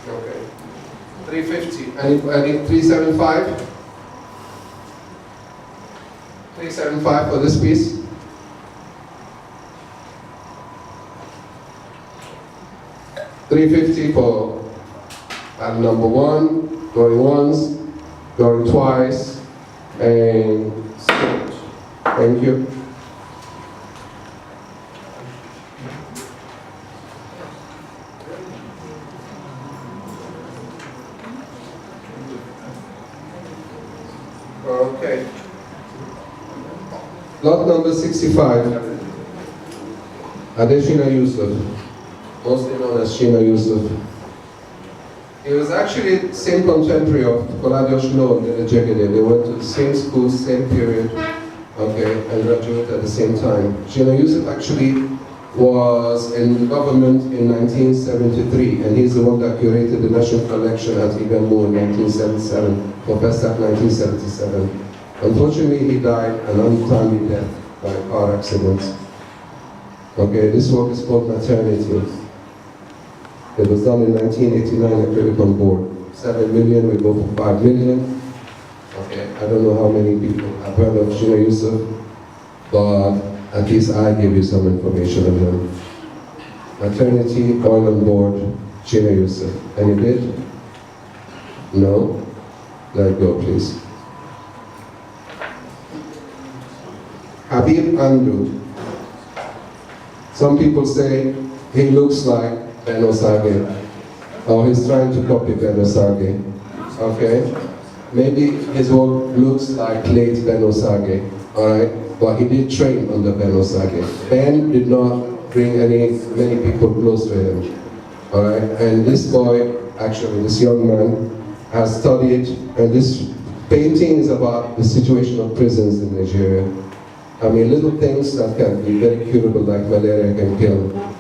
S1: Okay. 350. Any 375? 375 for this piece? $350 for number 1, going once, going twice, and stitch. Thank you. Okay. Lot number 65. Adeshina Yusuf, mostly known as Shina Yusuf. He was actually the same contemporary of Koladios Shno and Jegede. They went to the same school, same period, okay, and graduated at the same time. Shina Yusuf actually was in the government in 1973, and he's the one that curated the National Collection at Igamu in 1977, for Pesach 1977. Unfortunately, he died an untimely death by a car accident. Okay, this work is called Maternity. It was done in 1989 at Criticon Board. 7 million, we go for 5 million. Okay, I don't know how many people have heard of Shina Yusuf, but at least I give you some information on them. Maternity, oil on board, Shina Yusuf. Any bid? No? Let it go, please. Habib Andu. Some people say he looks like Ben Osage, or he's trying to copy Ben Osage. Okay? Maybe his work looks like late Ben Osage, alright? But he did train under Ben Osage. Ben did not bring many people close to him, alright? And this boy, actually this young man, has studied, and this painting is about the situation of prisons in Nigeria. I mean, little things that can be very curable, like malaria can kill.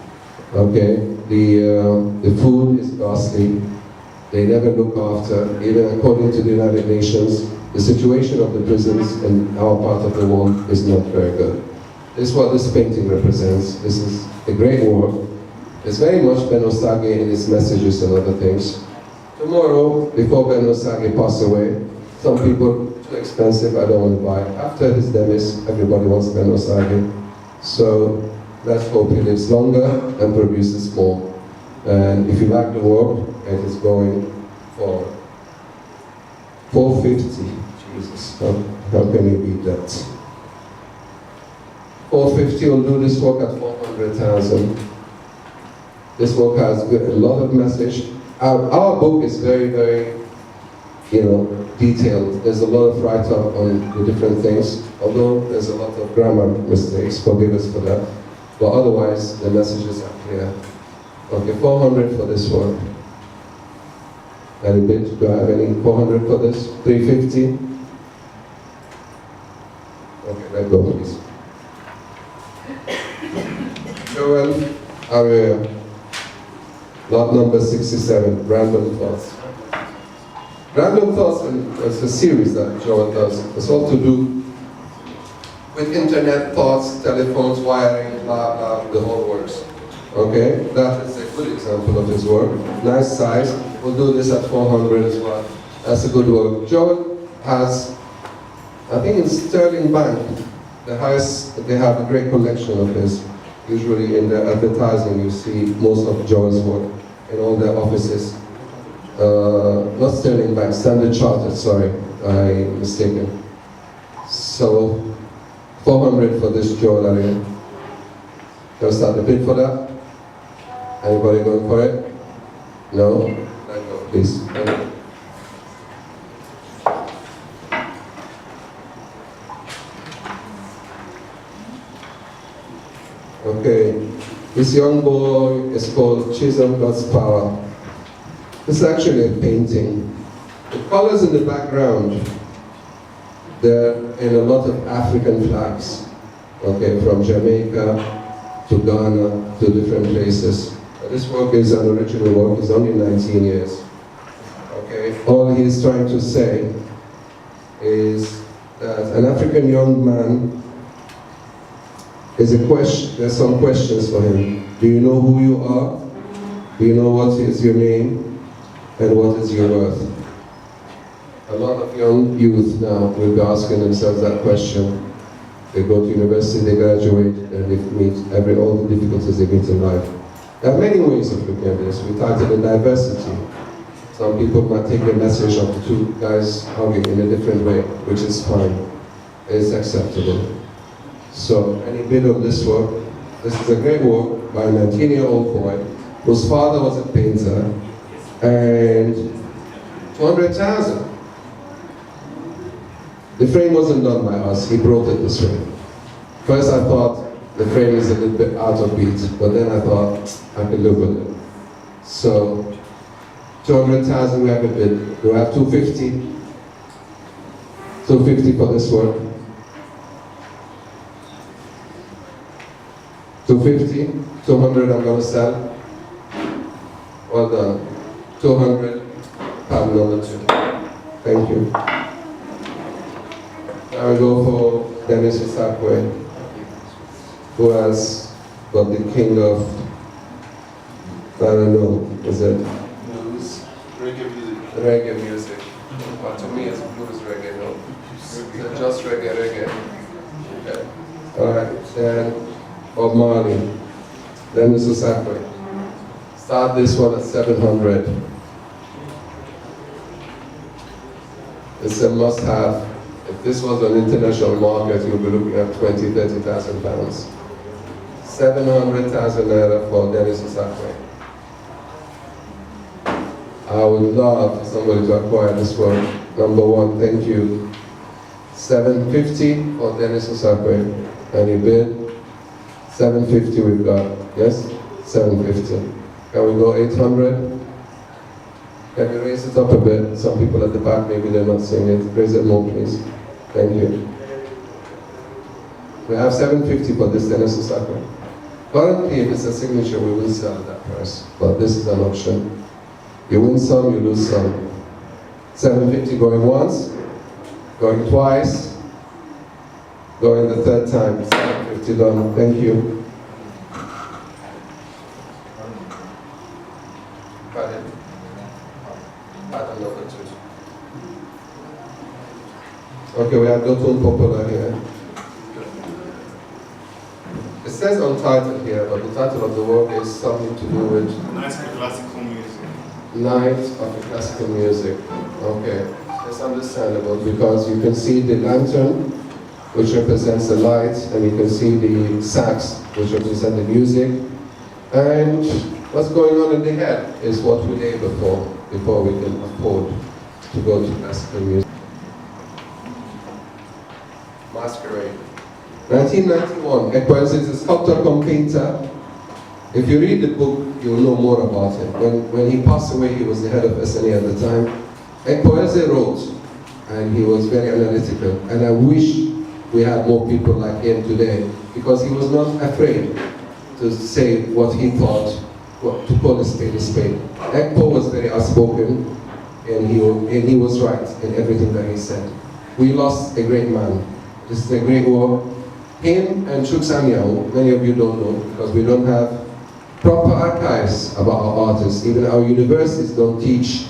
S1: Okay, the food is costly. They never look after. Even according to the United Nations, the situation of the prisons in our part of the world is not very good. This is what this painting represents. This is a great work. It's very much Ben Osage in its messages and other things. Tomorrow, before Ben Osage passed away, some people, too expensive, I don't want to buy it. After his demise, everybody wants Ben Osage. So let's hope he lives longer and produces more. And if you like the work, it is going for 450. Jesus, how can you beat that? 450 will do this work at 400,000. This work has a lot of message. Our book is very, very detailed. There's a lot of write-up on the different things, although there's a lot of grammar mistakes, forgive us for that. But otherwise, the messages are clear. Okay, 400 for this one. Any bid? Do I have any 400 for this? 350? Okay, let go, please. Joel Area, lot number 67, Random Thoughts. Random Thoughts is a series that Joel does. It's all to do with internet, thoughts, telephones, wiring, blah, blah, the whole works. Okay, that is a good example of his work. Nice size. We'll do this at 400 as well. That's a good work. Joel has, I think in Sterling Bank, the highest, they have a great collection of his. Usually in the advertising you see most of Joel's work in all their offices. Not Sterling Bank, Standard Chartered, sorry, I'm mistaken. So, 400 for this Joel area. Can we start the bid for that? Anybody going for it? No? Let go, please. Okay, this young boy is called Chisholm God's Power. This is actually a painting. The colors in the background, they're in a lot of African flags. Okay, from Jamaica to Ghana to different places. This work is an original work, it's only 19 years. Okay, all he's trying to say is that an African young man is a question, there's some questions for him. Do you know who you are? Do you know what is your name? And what is your worth? A lot of young youth now will be asking themselves that question. They go to university, they graduate, and they meet all the difficulties they meet in life. There are many ways of looking at this. We titled it diversity. Some people might take the message of the two guys hugging in a different way, which is fine. It's acceptable. So, any bit of this work, this is a great work by a 19-year-old boy whose father was a painter, and 200,000. The frame wasn't done by us, he brought it this way. First I thought the frame is a little bit out of beat, but then I thought I could live with it. So, 200,000 we have a bid. Do I have 250? 250 for this work. 250, 200 I'm going to sell. Well done. 200, pad number 2. Thank you. Now we go for Dennis Isakwe, who has got the king of, I don't know, is it?
S2: Blues, reggae music.
S1: Reggae music. But to me it's blues reggae, no? Is it just reggae? Okay. Alright, then Bob Marley, Dennis Isakwe. Start this one at 700. It's a must-have. If this was an international market, you'll be looking at 20,000, 30,000 pounds. 700,000 naira for Dennis Isakwe. I would love for somebody to acquire this one. Number one, thank you. 750 for Dennis Isakwe. Any bid? 750 we've got. Yes? 750. Can we go 800? Can you raise it up a bit? Some people at the back, maybe they're not seeing it. Raise it more, please. Thank you. We have 750 for this Dennis Isakwe. Currently, if it's a signature, we will sell that price. But this is an option. You win some, you lose some. 750 going once, going twice, going the third time. 750 done. Thank you. Okay, we have Dotun Popular here. It says untitled here, but the title of the work is something to do with
S2: Night of classical music.
S1: Night of Classical Music. Okay, that's understandable because you can see the lantern, which represents the light, and you can see the sax, which represent the music. And what's going on in the head is what we labor for before we can afford to go to classical music. Masquerade. 1991, Ekwas is a sculptor come painter. If you read the book, you'll know more about him. When he passed away, he was the head of SNA at the time. Ekwas wrote, and he was very analytical. And I wish we had more people like him today, because he was not afraid to say what he thought, to call a spade a spade. Ekpo was very outspoken, and he was right in everything that he said. We lost a great man. This is a great war. Him and Chuksanyao, many of you don't know, because we don't have proper archives about our artists. Even our universities don't teach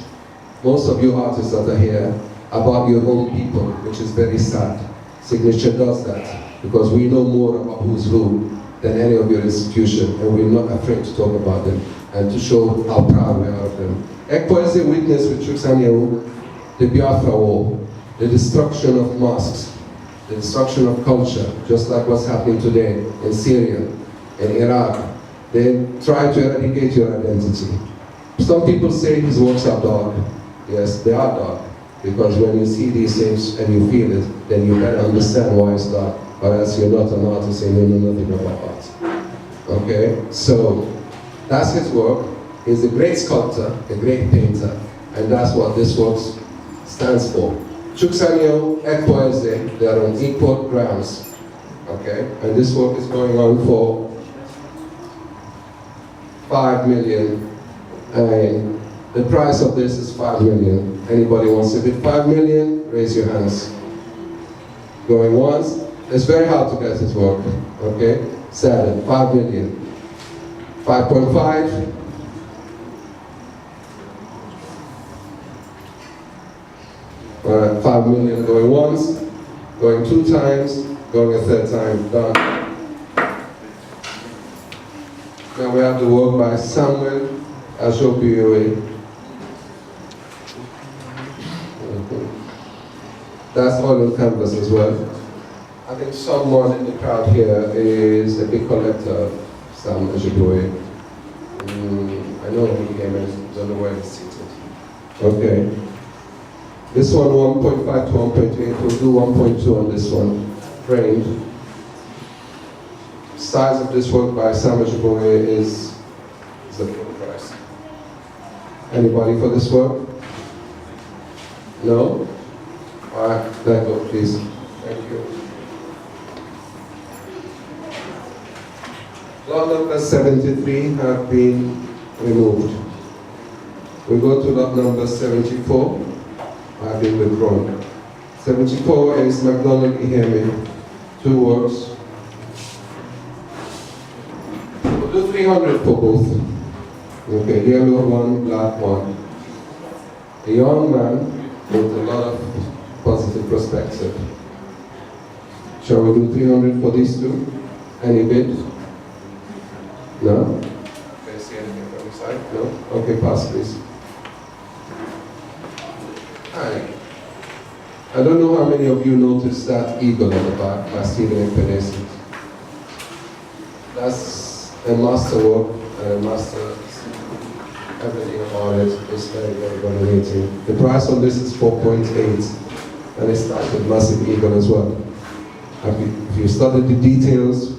S1: most of you artists that are here about your own people, which is very sad. Signature does that, because we know more about who's who than any of your institution, and we're not afraid to talk about them and to show how proud we are of them. Ekpo is a witness with Chuksanyao, the Biafra War, the destruction of mosques, the destruction of culture, just like what's happening today in Syria, in Iraq. They try to eradicate your identity. Some people say his works are dark. Yes, they are dark, because when you see these things and you feel it, then you better understand why it's dark, or else you're not an artist and you know nothing about art. Okay, so that's his work. He's a great sculptor, a great painter, and that's what this work stands for. Chuksanyao, Ekpoeze, they are on equal grounds. Okay, and this work is going on for 5 million, and the price of this is 5 million. Anybody wants to bid 5 million? Raise your hands. Going once. It's very hard to get this work. Okay, 7, 5 million, 5.5. All right, 5 million going once, going 2 times, going a 3rd time, done. Now we have the work by Samuel Ashopiwe. That's all on canvas as well. I think someone in the crowd here is a big collector of Sam Ashopiwe. I know he came in, don't know where he's seated. Okay. This one 1.5 to 1.8, we'll do 1.2 on this one, framed. Size of this work by Sam Ashopiwe is the full price. Anybody for this work? No? All right, let go, please. Thank you. Lot number 73 have been removed. We go to lot number 74. Have been withdrawn. 74 is MacDonald Iheme, 2 works. We'll do 300 for both. Okay, yellow one, black one. A young man with a lot of positive perspective. Shall we do 300 for these 2? Any bid? No? Can you see anything from the side? No? Okay, pass please. I don't know how many of you noticed that eagle on the back by Stephen Penesi. That's a masterwork, and a master, everything about it is very, very dominating. The price on this is 4.8, and it starts with massive eagle as well. If you study the details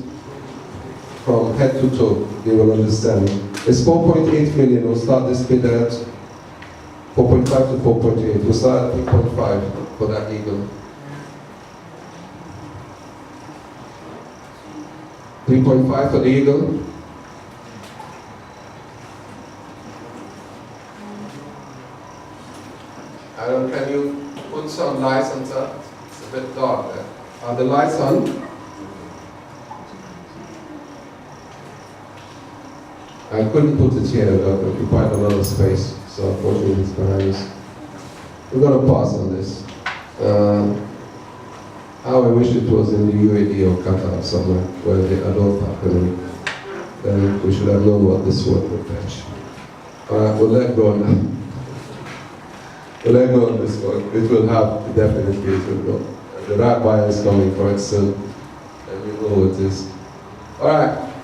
S1: from head to toe, you will understand. It's 4.8 million, we'll start this bid at 4.5 to 4.8. We'll start at 3.5 for that eagle. 3.5 for the eagle. Can you put some lights on top? It's a bit dark there. Are the lights on? I couldn't put it here, but it required a lot of space, so unfortunately it's behind us. We're going to pass on this. How I wish it was in the UAE or Qatar somewhere where the adult happening. Then we should have known what this work would fetch. Alright, we'll let go now. We'll let go on this work. It will have, definitely it will go. The right buyer is coming for it soon, and we know what it is. Alright,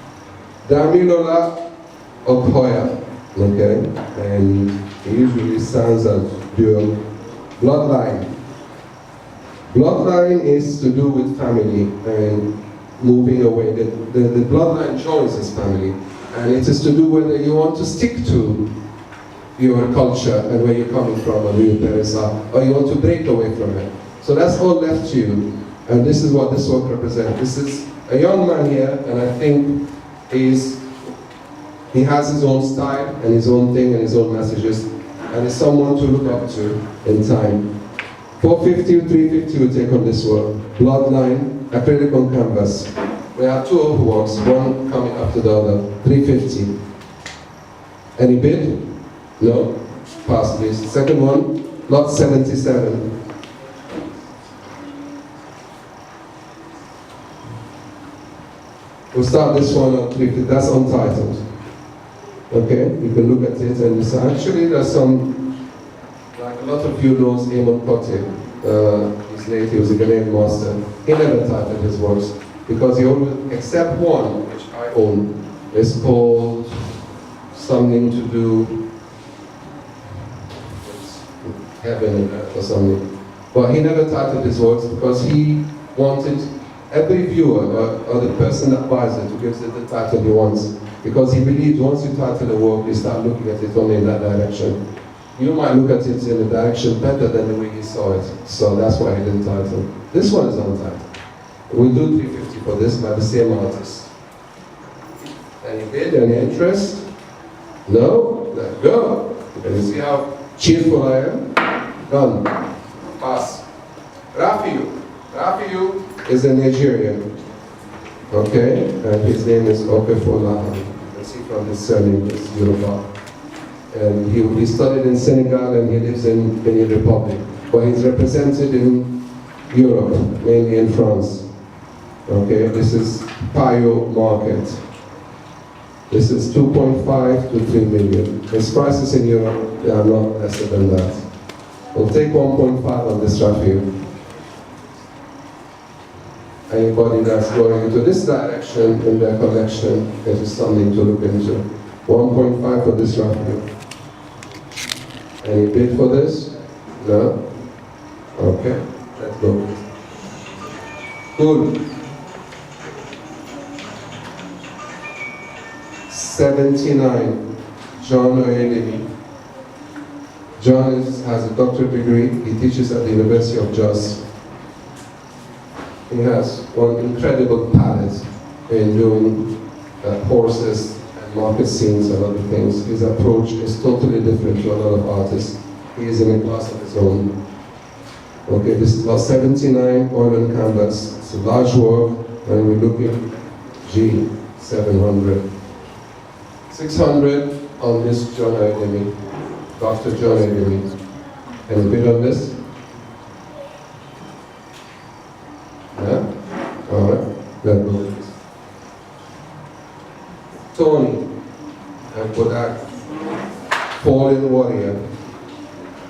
S1: Damilola Okoya, okay? And he usually stands at dual Bloodline. Bloodline is to do with family and moving away. The bloodline joins this family. And it is to do whether you want to stick to your culture and where you're coming from and who your parents are, or you want to break away from it. So that's all left to you. And this is what this work represents. This is a young man here, and I think he has his own style and his own thing and his own messages, and is someone to look up to in time. 450 or 350 we take on this work. Bloodline, acrylic on canvas. We have two of works, one coming after the other. 350. Any bid? No? Pass please. Second one, lot 77. We'll start this one on 350. That's untitled. Okay? You can look at it and you say, actually there's some, like a lot of you knows Amon Kote. He's late, he was a Ghanaian master. He never titled his works because he always, except one, which I own, is called something to do with heaven and earth or something. But he never titled his works because he wanted every viewer or the person that buys it who gives it the title he wants. Because he believes once you title a work, you start looking at it only in that direction. You might look at it in a direction better than the way he saw it. So that's why he didn't title. This one is untitled. We'll do 350 for this by the same artist. Any bid, any interest? No? Let's go. Can you see how cheerful I am? Done. Pass. Rafiu. Rafiu is a Nigerian. Okay? And his name is Okefolahan. You can see from his surname, it's Yoruba. And he studied in Senegal and he lives in Benin Republic. But he's represented in Europe, mainly in France. Okay, this is Payo Market. This is 2.5 to 3 million. His prices in Europe, they are not lesser than that. We'll take 1.5 on this Rafiu. Anybody that's going into this direction in their collection, it is something to look into. 1.5 for this Rafiu. Any bid for this? No? Okay, let's go. Good. 79, John Oyelemi. John has a doctorate degree. He teaches at the University of Jos. He has one incredible palette in doing horses and market scenes and other things. His approach is totally different to a lot of artists. He is in a class of his own. Okay, this is about 79 oil and canvas. It's a large work, and we're looking G 700. 600 on this John Oyelemi, Dr. John Oyelemi. Any bid on this? Yeah? Alright, let's go. Tony and Kodak, Fallen Warrior.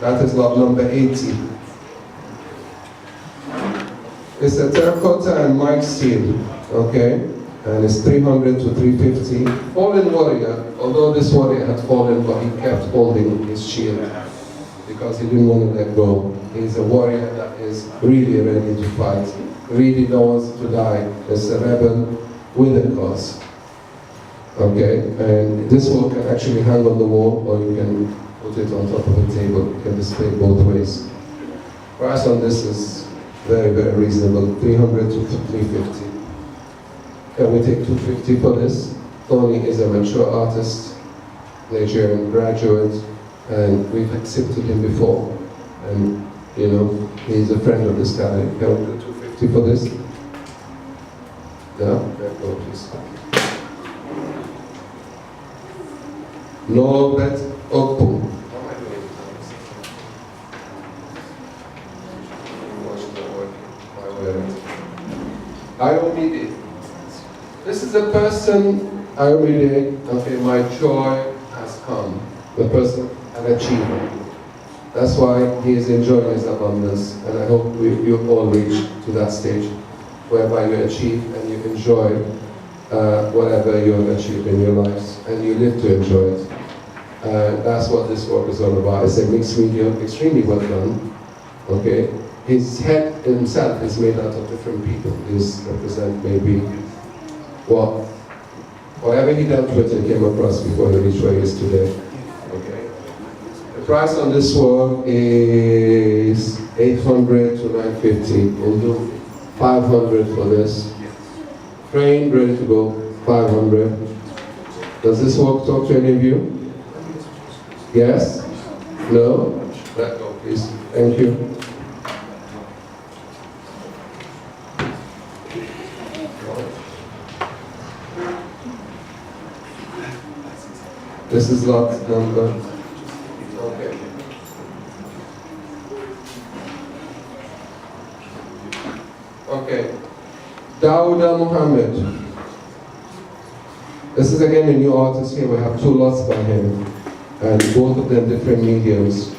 S1: That is lot number 80. It's a terracotta and mic steel, okay? And it's 300 to 350. Fallen Warrior, although this warrior had fallen, but he kept holding his shield because he didn't want to let go. He's a warrior that is really ready to fight, really wants to die. It's a rebel with a cause. Okay, and this work can actually hang on the wall, or you can put it on top of a table. You can display both ways. Price on this is very, very reasonable, 300 to 350. Can we take 250 for this? Tony is a mature artist, Nigerian graduate, and we've accepted him before. And, you know, he's a friend of this guy. Can we do 250 for this? Yeah? Okay, go please. Norbert Okpo. How am I doing? Watch the work. My word. Ayomide. This is the person, Ayomide, okay, my joy has come. The person, an achiever. That's why he is enjoying his abundance. And I hope you all reach to that stage whereby you achieve and you enjoy whatever you have achieved in your lives, and you live to enjoy it. That's what this work is all about. It's a mixed media, extremely well done. Okay? His head himself is made out of different people. These represent maybe what, whatever he dealt with and came across before he reached where he is today. Okay? The price on this work is 800 to 950. We'll do 500 for this. Frame ready to go, 500. Does this work talk to any of you? Yes? No? Let go, please. Thank you. This is lot number. Okay. Okay. Dawuda Muhammad. This is again a new artist here. We have two lots by him, and both of them different mediums.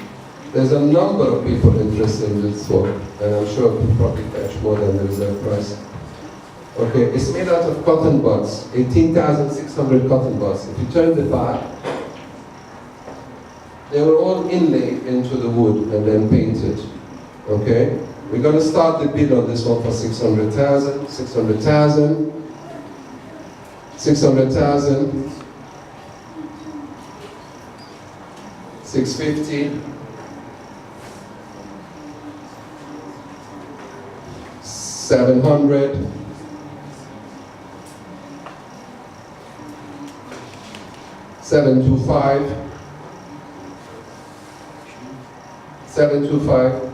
S1: There's a number of people interested in this work, and I'm sure it will probably fetch more than the reserve price. Okay, it's made out of cotton buds, 18,600 cotton buds. If you turn the back, they were all inlaid into the wood and then painted. Okay, we're going to start the bid on this one for 600,000, 600,000, 600,000, 650, 700, 725, 725,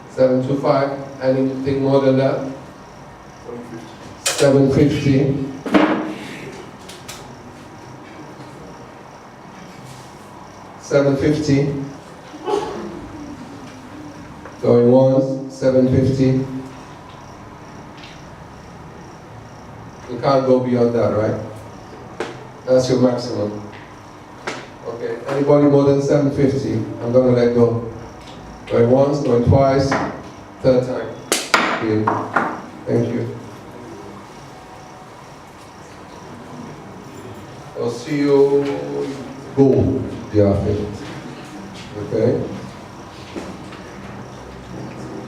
S1: 725, anything more than that? 750, 750, going once, 750. You can't go beyond that, right? That's your maximum. Okay, anybody more than 750, I'm gonna let go. Going once, going twice, third time. Okay. Thank you. I'll see you go the afternoon. Okay?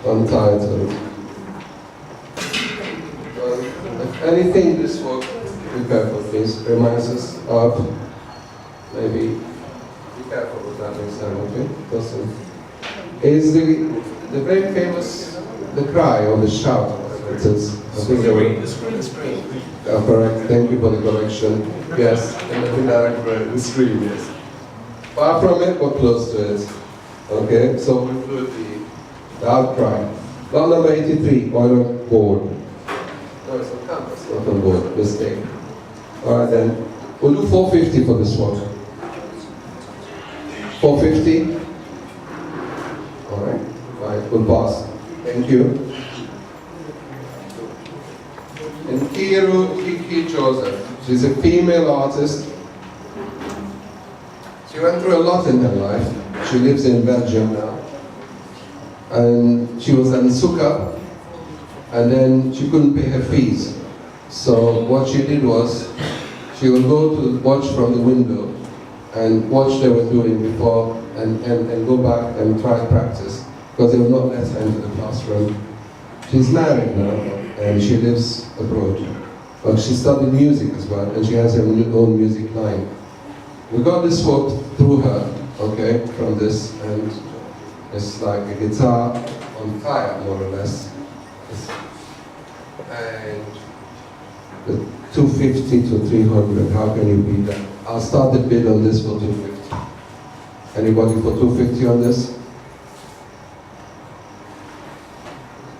S1: Untitled. If anything this work, be careful please, reminds us of, maybe, be careful with that next time, okay? Listen. Is the very famous, the cry or the shout, whatever it is. I think they were,
S2: The screen.
S1: correct, thank you for the correction. Yes, and the direct word, the screen, yes. Far from it, but close to it. Okay, so we flew the outcry. Lot number 83, oil on board. No, it's on canvas, not on board, mistake. Alright then, we'll do 450 for this one. 450? Alright, right, we'll pass. Thank you. And Kiru Kiki Joseph. She's a female artist. She went through a lot in her life. She lives in Belgium now. And she was in Sogal, and then she couldn't pay her fees. So what she did was, she would go to watch from the window and watch they were doing before and go back and try and practice, because they would not let her into the classroom. She's married now, and she lives abroad. But she studied music as well, and she has her own music line. We got this work through her, okay, from this, and it's like a guitar on fire, more or less. And the 250 to 300, how can you beat that? I'll start the bid on this for 250. Anybody for 250 on this?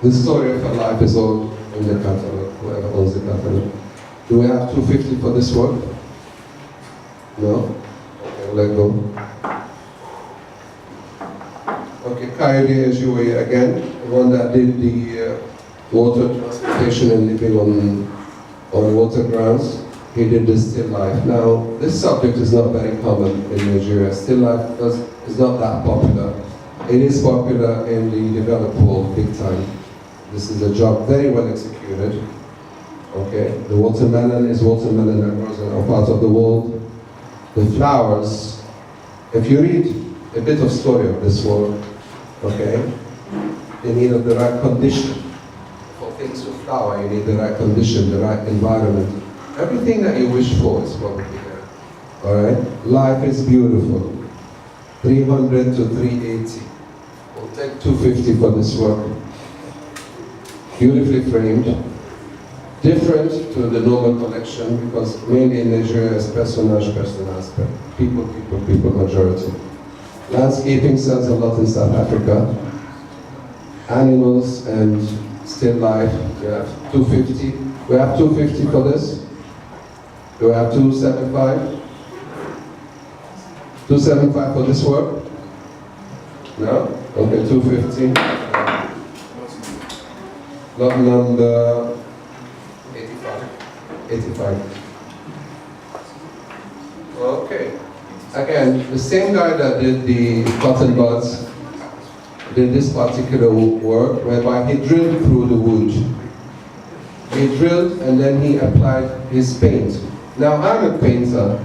S1: The story of her life is all in the catalog, whoever owns the catalog. Do we have 250 for this work? No? Okay, we'll let go. Okay, Coyote Ejue again, the one that did the water transportation and living on water grounds. He did the still life. Now, this subject is not very common in Nigeria. Still life is not that popular. It is popular in the developed world, big time. This is a job very well executed. Okay, the watermelon is watermelon that grows in our part of the world. The flowers, if you read a bit of story of this work, okay? You need the right condition. For things to flower, you need the right condition, the right environment. Everything that you wish for is probably there, all right? Life is beautiful. 300 to 380. We'll take 250 for this work. Beautifully framed. Different to the normal collection because mainly in Nigeria is personage, people, majority. Landscaping sells a lot in South Africa. Animals and still life, we have 250. We have 250 for this. Do we have 275? 275 for this work? No? Okay, 250. Lot number 85. Okay. Again, the same guy that did the cotton buds did this particular work whereby he drilled through the wood. He drilled and then he applied his paint. Now I'm a painter,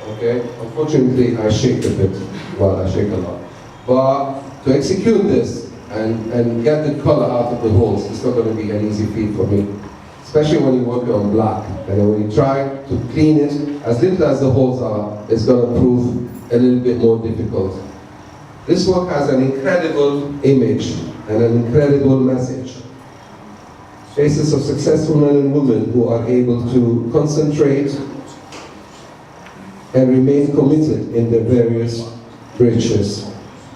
S1: okay? Unfortunately I shake a bit, well I shake a lot. But to execute this and get the color out of the holes, it's not going to be an easy feat for me. Especially when you're working on black. And when you try to clean it, as little as the holes are, it's going to prove a little bit more difficult. This work has an incredible image and an incredible message. Faces of successful men and women who are able to concentrate and remain committed in their various bridges,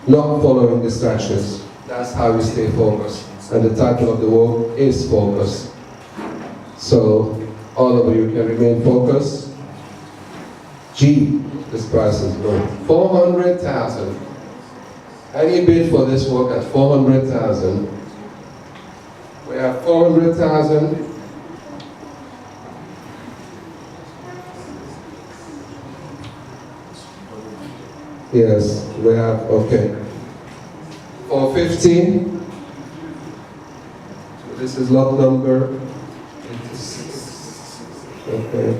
S1: not following distractions. That's how we stay focused. And the title of the work is Focus. So, all of you can remain focused. G, this price is low. 400,000. Any bid for this work at 400,000? We have 400,000. Yes, we have, okay. 450. So this is lot number. Okay.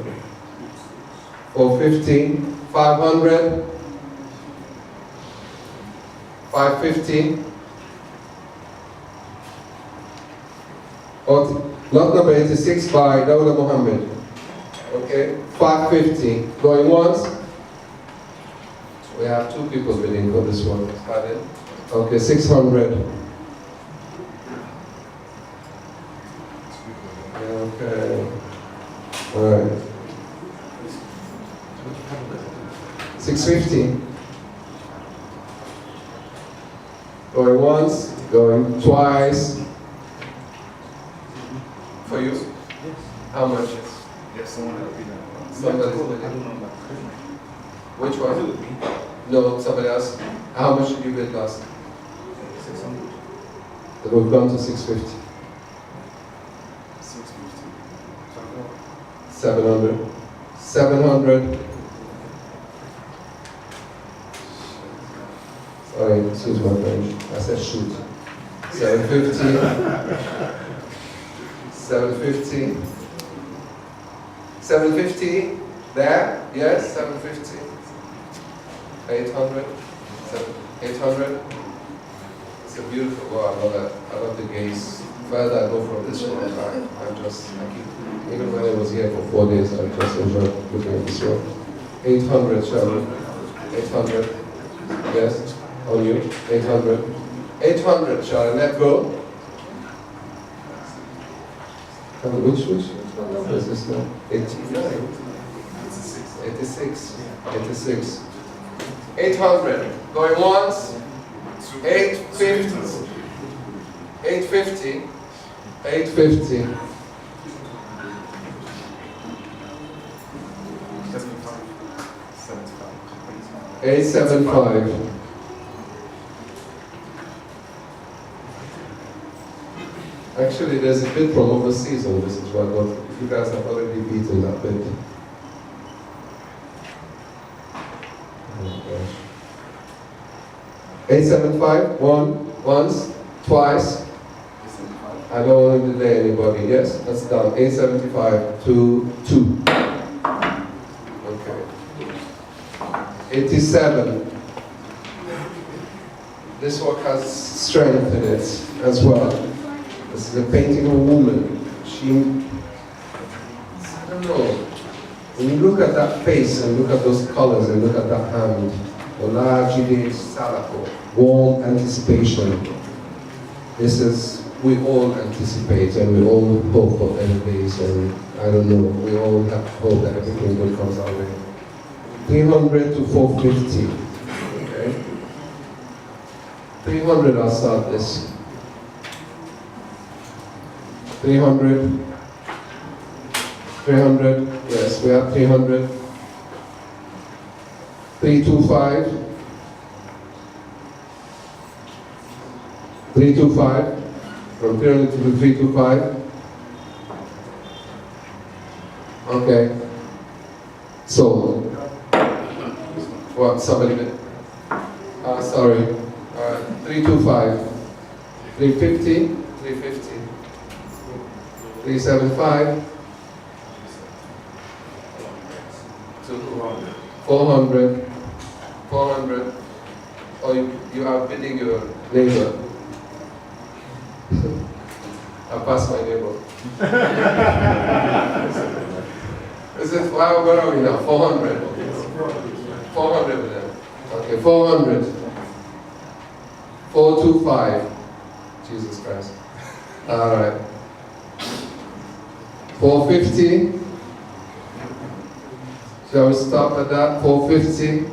S1: 450, 500, 550. Lot number 86 by Dawla Muhammad. Okay, 550. Going once. We have two people bidding for this one. Okay, 600. Okay. All right. 650. Going once, going twice. For you? Yes. How much?
S2: Yes, someone has been.
S1: Somebody's bidding. Which one? No, somebody else. How much did you bid last?
S2: 600.
S1: Then we've gone to 650.
S2: 650.
S1: 700. 700. Sorry, excuse my French. I said shoot. 750. 750. 750. There? Yes, 750. 800. 800. It's a beautiful wow, I love it. I love the gaze. Further I go from this one, I keep, even when I was here for 4 days, I just enjoyed looking at this one. 800, shall we? 800. Yes, on you. 800. 800, shall I let go? Which one number is this now? 89. 86. 86. 800. Going once. 850. 850. 850. 875. Actually, there's a bid from overseas on this as well, but you guys have already beaten that bid. Oh gosh. 875, once, twice. I don't want to delay anybody. Yes, that's done. 875 to 2. Okay. 87. This work has strength in it as well. This is a painting of a woman. She, I don't know, when you look at that face and look at those colors and look at that hand, Olajide Salako, warm anticipation. This is, we all anticipate and we all hope for better days, and I don't know, we all have hope that everything good comes our way. 300 to 450. Okay? 300, I'll start this. 300. 300, yes, we have 300. 325. 325. From 300 to 325. Okay. So, what, somebody did? Sorry. 325. 350. 350. 375. 400. 400. Oh, you are bidding your neighbor. I passed my neighbor. Is it, where are we now? 400. 400 with them. Okay, 400. 425. Jesus Christ. All right. 450. Shall we stop at that? 450.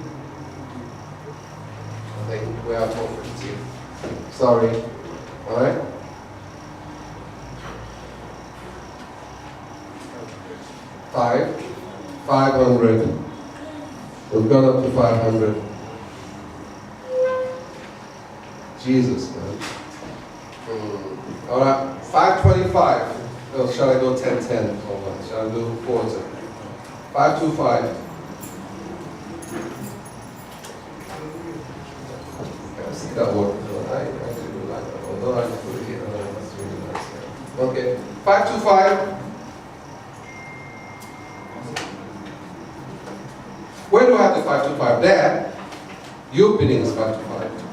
S1: I think we have 450. Sorry. All right. 500. We've gone up to 500. Jesus, man. All right, 525. Oh, shall I go 1010? Hold on. Shall I do quarter? 525. I see that word. I actually do like that. Although I put it here, that's really nice. Yeah. Okay, 525. Where do I have the 525? There. Your bidding is 525.